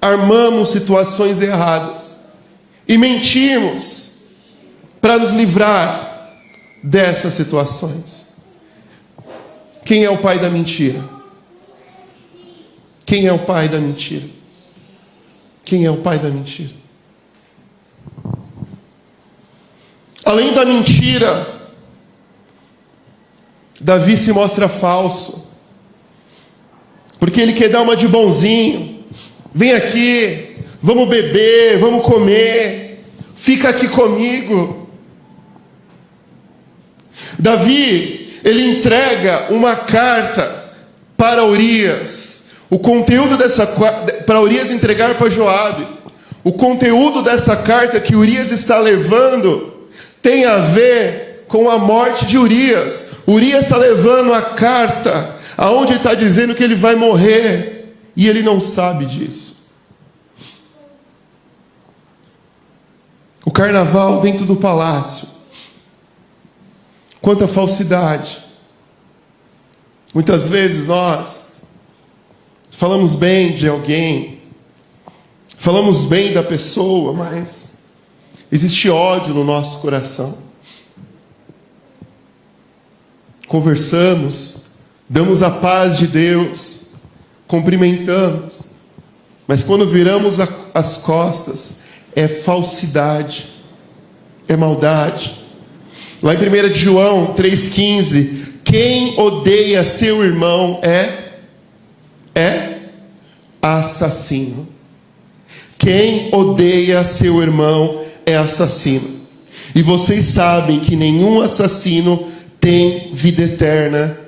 armamos situações erradas e mentimos para nos livrar dessas situações? Quem é o pai da mentira? Quem é o pai da mentira? Quem é o pai da mentira? Além da mentira, Davi se mostra falso, porque ele quer dar uma de bonzinho. Vem aqui, vamos beber, vamos comer, fica aqui comigo. Davi, ele entrega uma carta para Urias. O conteúdo dessa para Urias entregar para Joabe. O conteúdo dessa carta que Urias está levando tem a ver com a morte de Urias. Urias está levando a carta aonde está dizendo que ele vai morrer e ele não sabe disso. O carnaval dentro do palácio. Quanta falsidade. Muitas vezes nós falamos bem de alguém, falamos bem da pessoa, mas existe ódio no nosso coração. Conversamos, damos a paz de Deus, cumprimentamos, mas quando viramos as costas, é falsidade, é maldade. Lá em 1 João 3,15, quem odeia seu irmão é assassino. Quem odeia seu irmão é assassino. E vocês sabem que nenhum assassino tem vida eterna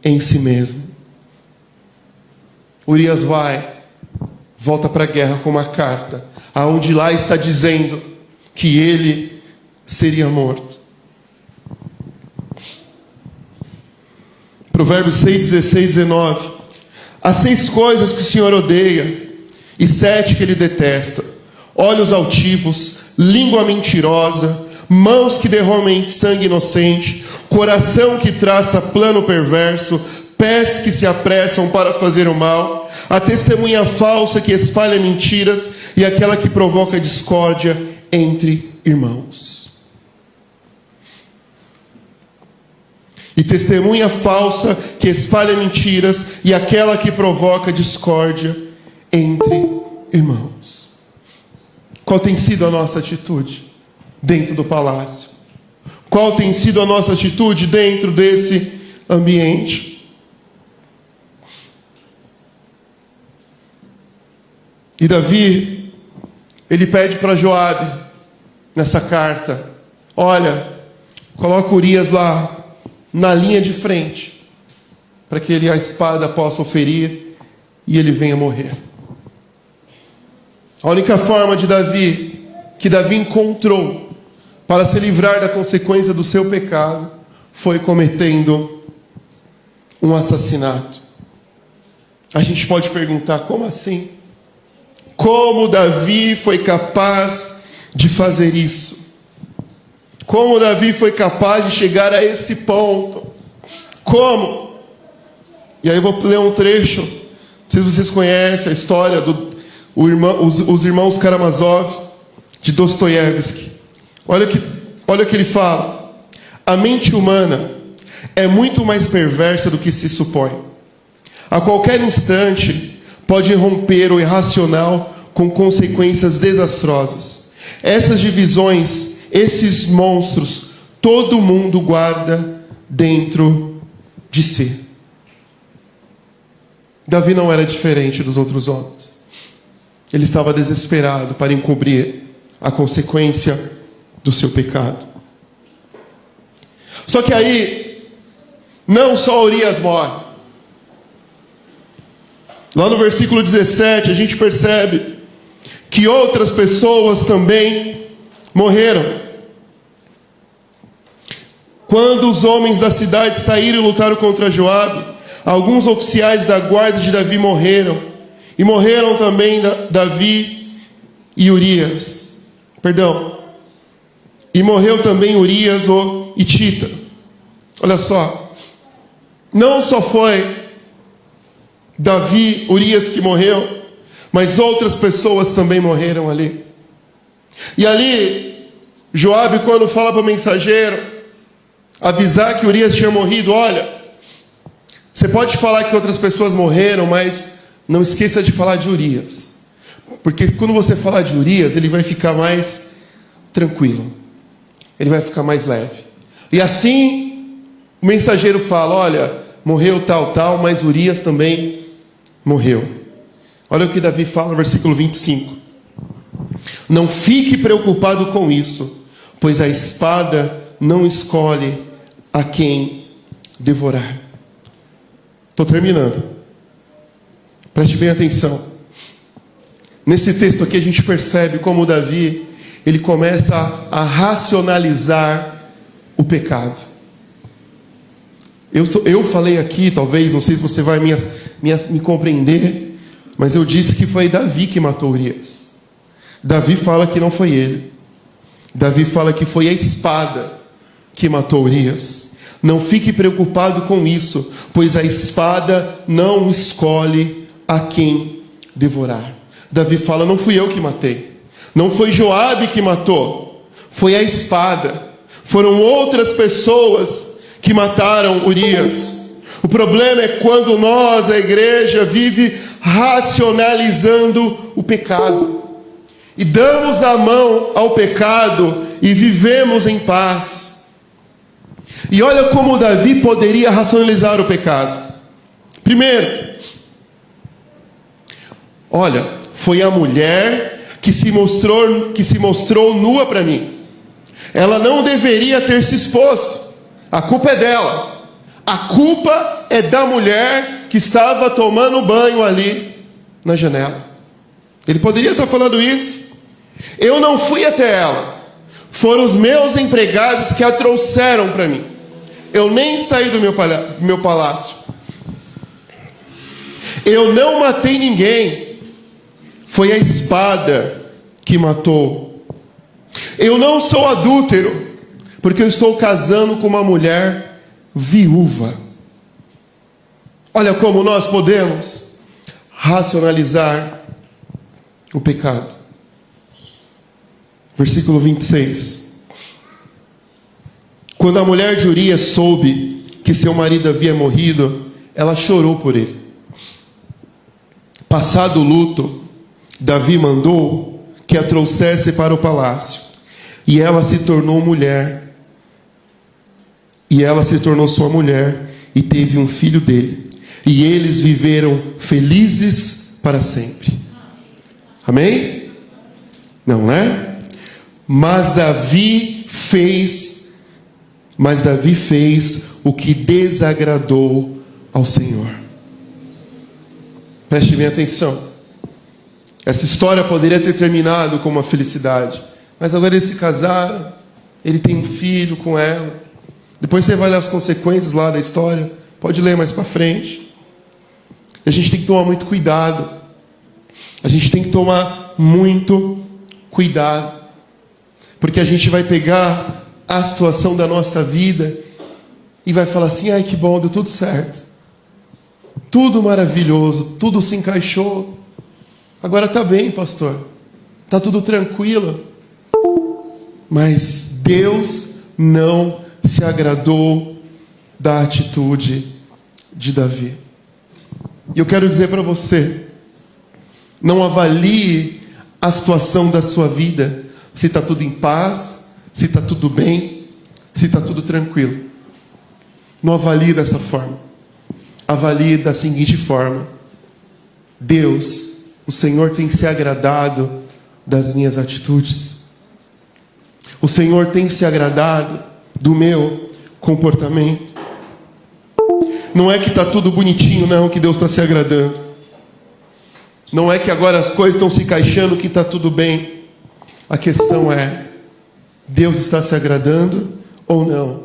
em si mesmo. Urias volta para a guerra com uma carta, aonde lá está dizendo que ele seria morto. Provérbios 6, 16, 19. Há 6 coisas que o Senhor odeia, e 7 que Ele detesta: olhos altivos, língua mentirosa, mãos que derramam sangue inocente, coração que traça plano perverso, pés que se apressam para fazer o mal, a testemunha falsa que espalha mentiras e aquela que provoca discórdia entre irmãos. E testemunha falsa que espalha mentiras e aquela que provoca discórdia entre irmãos. Qual tem sido a nossa atitude dentro do palácio? Qual tem sido a nossa atitude dentro desse ambiente? E Davi, ele pede para Joabe, nessa carta, olha, coloca Urias lá na linha de frente, para que a espada possa o ferir e ele venha morrer. A única forma que Davi encontrou para se livrar da consequência do seu pecado foi cometendo um assassinato. A gente pode perguntar, como assim? Como Davi foi capaz de fazer isso? Como Davi foi capaz de chegar a esse ponto? Como? E aí eu vou ler um trecho. Não sei se vocês conhecem a história os irmãos Karamazov, de Dostoiévski. Olha o que ele fala. A mente humana é muito mais perversa do que se supõe. A qualquer instante pode romper o irracional com consequências desastrosas. Essas divisões, esses monstros, todo mundo guarda dentro de si. Davi não era diferente dos outros homens. Ele estava desesperado para encobrir a consequência do seu pecado. Só que aí, não só Urias morre. Lá no versículo 17, a gente percebe que outras pessoas também morreram. Quando os homens da cidade saíram e lutaram contra Joabe, alguns oficiais da guarda de Davi morreram. E morreram também Davi e Urias. E morreu também Urias, o Hitita. Olha só. Não só foi Davi, Urias que morreu, mas outras pessoas também morreram ali. E ali, Joabe, quando fala para o mensageiro avisar que Urias tinha morrido, olha, você pode falar que outras pessoas morreram, mas não esqueça de falar de Urias. Porque quando você falar de Urias, ele vai ficar mais tranquilo. Ele vai ficar mais leve. E assim, o mensageiro fala, olha, morreu tal, mas Urias também morreu. Olha o que Davi fala no versículo 25. Não fique preocupado com isso, pois a espada não escolhe a quem devorar. Estou terminando. Preste bem atenção. Nesse texto aqui a gente percebe como Davi, ele começa a racionalizar o pecado. Eu falei aqui, talvez, não sei se você vai me compreender, mas eu disse que foi Davi que matou Urias. Davi fala que não foi ele. Davi fala que foi a espada que matou Urias. Não fique preocupado com isso, pois a espada não escolhe a quem devorar. Davi fala, não fui eu que matei. Não foi Joabe que matou. Foi a espada. Foram outras pessoas que mataram Urias. O problema é quando nós, a igreja, vive racionalizando o pecado. E damos a mão ao pecado e vivemos em paz. E olha como Davi poderia racionalizar o pecado. Primeiro, olha, foi a mulher que se mostrou nua para mim. Ela não deveria ter se exposto. A culpa é dela. A culpa é da mulher que estava tomando banho ali na janela. Ele poderia estar falando isso. Eu não fui até ela. Foram os meus empregados que a trouxeram para mim. Eu nem saí do meu palácio. Eu não matei ninguém. Foi a espada que matou. Eu não sou adúltero, porque eu estou casando com uma mulher viúva. Olha como nós podemos racionalizar o pecado. Versículo 26. Quando a mulher de Urias soube que seu marido havia morrido, ela chorou por ele. Passado o luto, Davi mandou que a trouxesse para o palácio. E ela se tornou mulher. E ela se tornou sua mulher e teve um filho dele. E eles viveram felizes para sempre. Amém? Não é? Mas Davi fez o que desagradou ao Senhor. Preste bem atenção. Essa história poderia ter terminado com uma felicidade, mas agora eles se casaram, ele tem um filho com ela. Depois você vai ler as consequências lá da história, pode ler mais para frente. A gente tem que tomar muito cuidado. A gente tem que tomar muito cuidado, porque a gente vai pegar a situação da nossa vida e vai falar assim: ai, que bom, deu tudo certo, tudo maravilhoso, tudo se encaixou, agora está bem, pastor, está tudo tranquilo. Mas Deus não se agradou da atitude de Davi. E eu quero dizer para você: não avalie a situação da sua vida, se está tudo em paz, se está tudo bem, se está tudo tranquilo. Não avalie dessa forma. Avalie da seguinte forma: Deus, o Senhor tem se agradado das minhas atitudes. O Senhor tem se agradado do meu comportamento. Não é que está tudo bonitinho, não, que Deus está se agradando. Não é que agora as coisas estão se encaixando, que está tudo bem. A questão é: Deus está se agradando ou não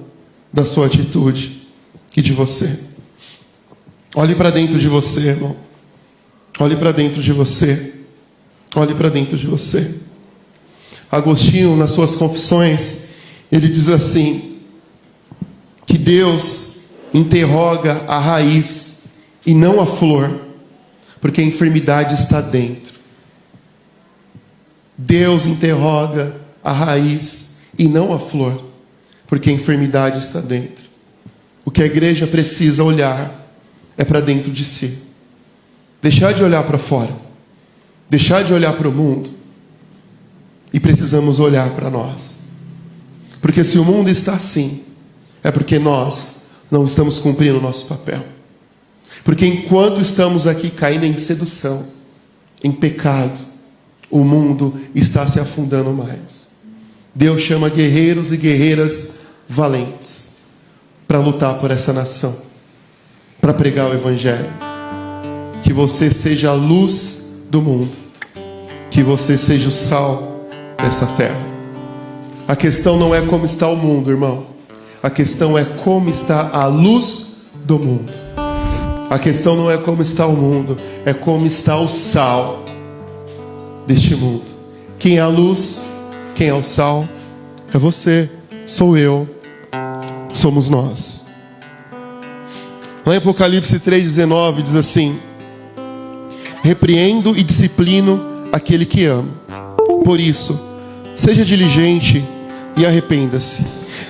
da sua atitude e de você? Olhe para dentro de você, irmão. Olhe para dentro de você. Olhe para dentro de você. Agostinho, nas suas confissões, ele diz assim: que Deus interroga a raiz e não a flor, porque a enfermidade está dentro. Deus interroga a raiz e não a flor, porque a enfermidade está dentro. O que a igreja precisa olhar é para dentro de si. Deixar de olhar para fora. Deixar de olhar para o mundo. E precisamos olhar para nós. Porque se o mundo está assim, é porque nós não estamos cumprindo o nosso papel. Porque enquanto estamos aqui caindo em sedução, em pecado, o mundo está se afundando mais. Deus chama guerreiros e guerreiras valentes para lutar por essa nação, para pregar o Evangelho. Que você seja a luz do mundo, que você seja o sal dessa terra. A questão não é como está o mundo, irmão. A questão é como está a luz do mundo. A questão não é como está o mundo, é como está o sal deste mundo. Quem é a luz? Quem é o sal? É você, sou eu, somos nós. Lá em Apocalipse 3,19 diz assim: repreendo e disciplino aquele que amo. Por isso, seja diligente e arrependa-se.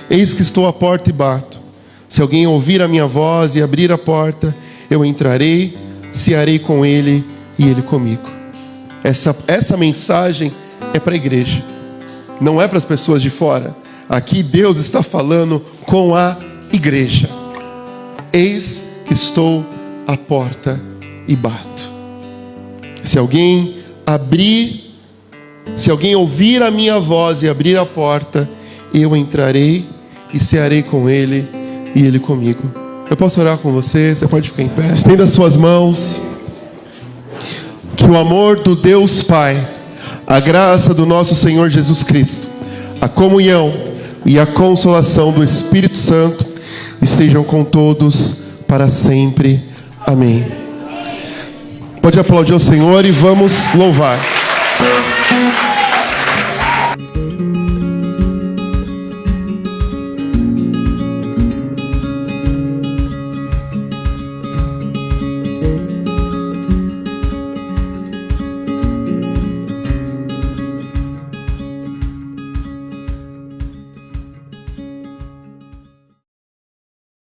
Eis que estou à porta e bato. Se alguém ouvir a minha voz e abrir a porta, eu entrarei, cearei com ele e ele comigo. Essa mensagem é para a igreja, não é para as pessoas de fora. Aqui Deus está falando com a igreja. Eis que estou à porta e bato. Se alguém ouvir a minha voz e abrir a porta, eu entrarei e cearei com ele e ele comigo. Eu posso orar com você? Você pode ficar em pé. Estenda suas mãos. Que o amor do Deus Pai, a graça do nosso Senhor Jesus Cristo, a comunhão e a consolação do Espírito Santo estejam com todos para sempre. Amém. Pode aplaudir o Senhor e vamos louvar.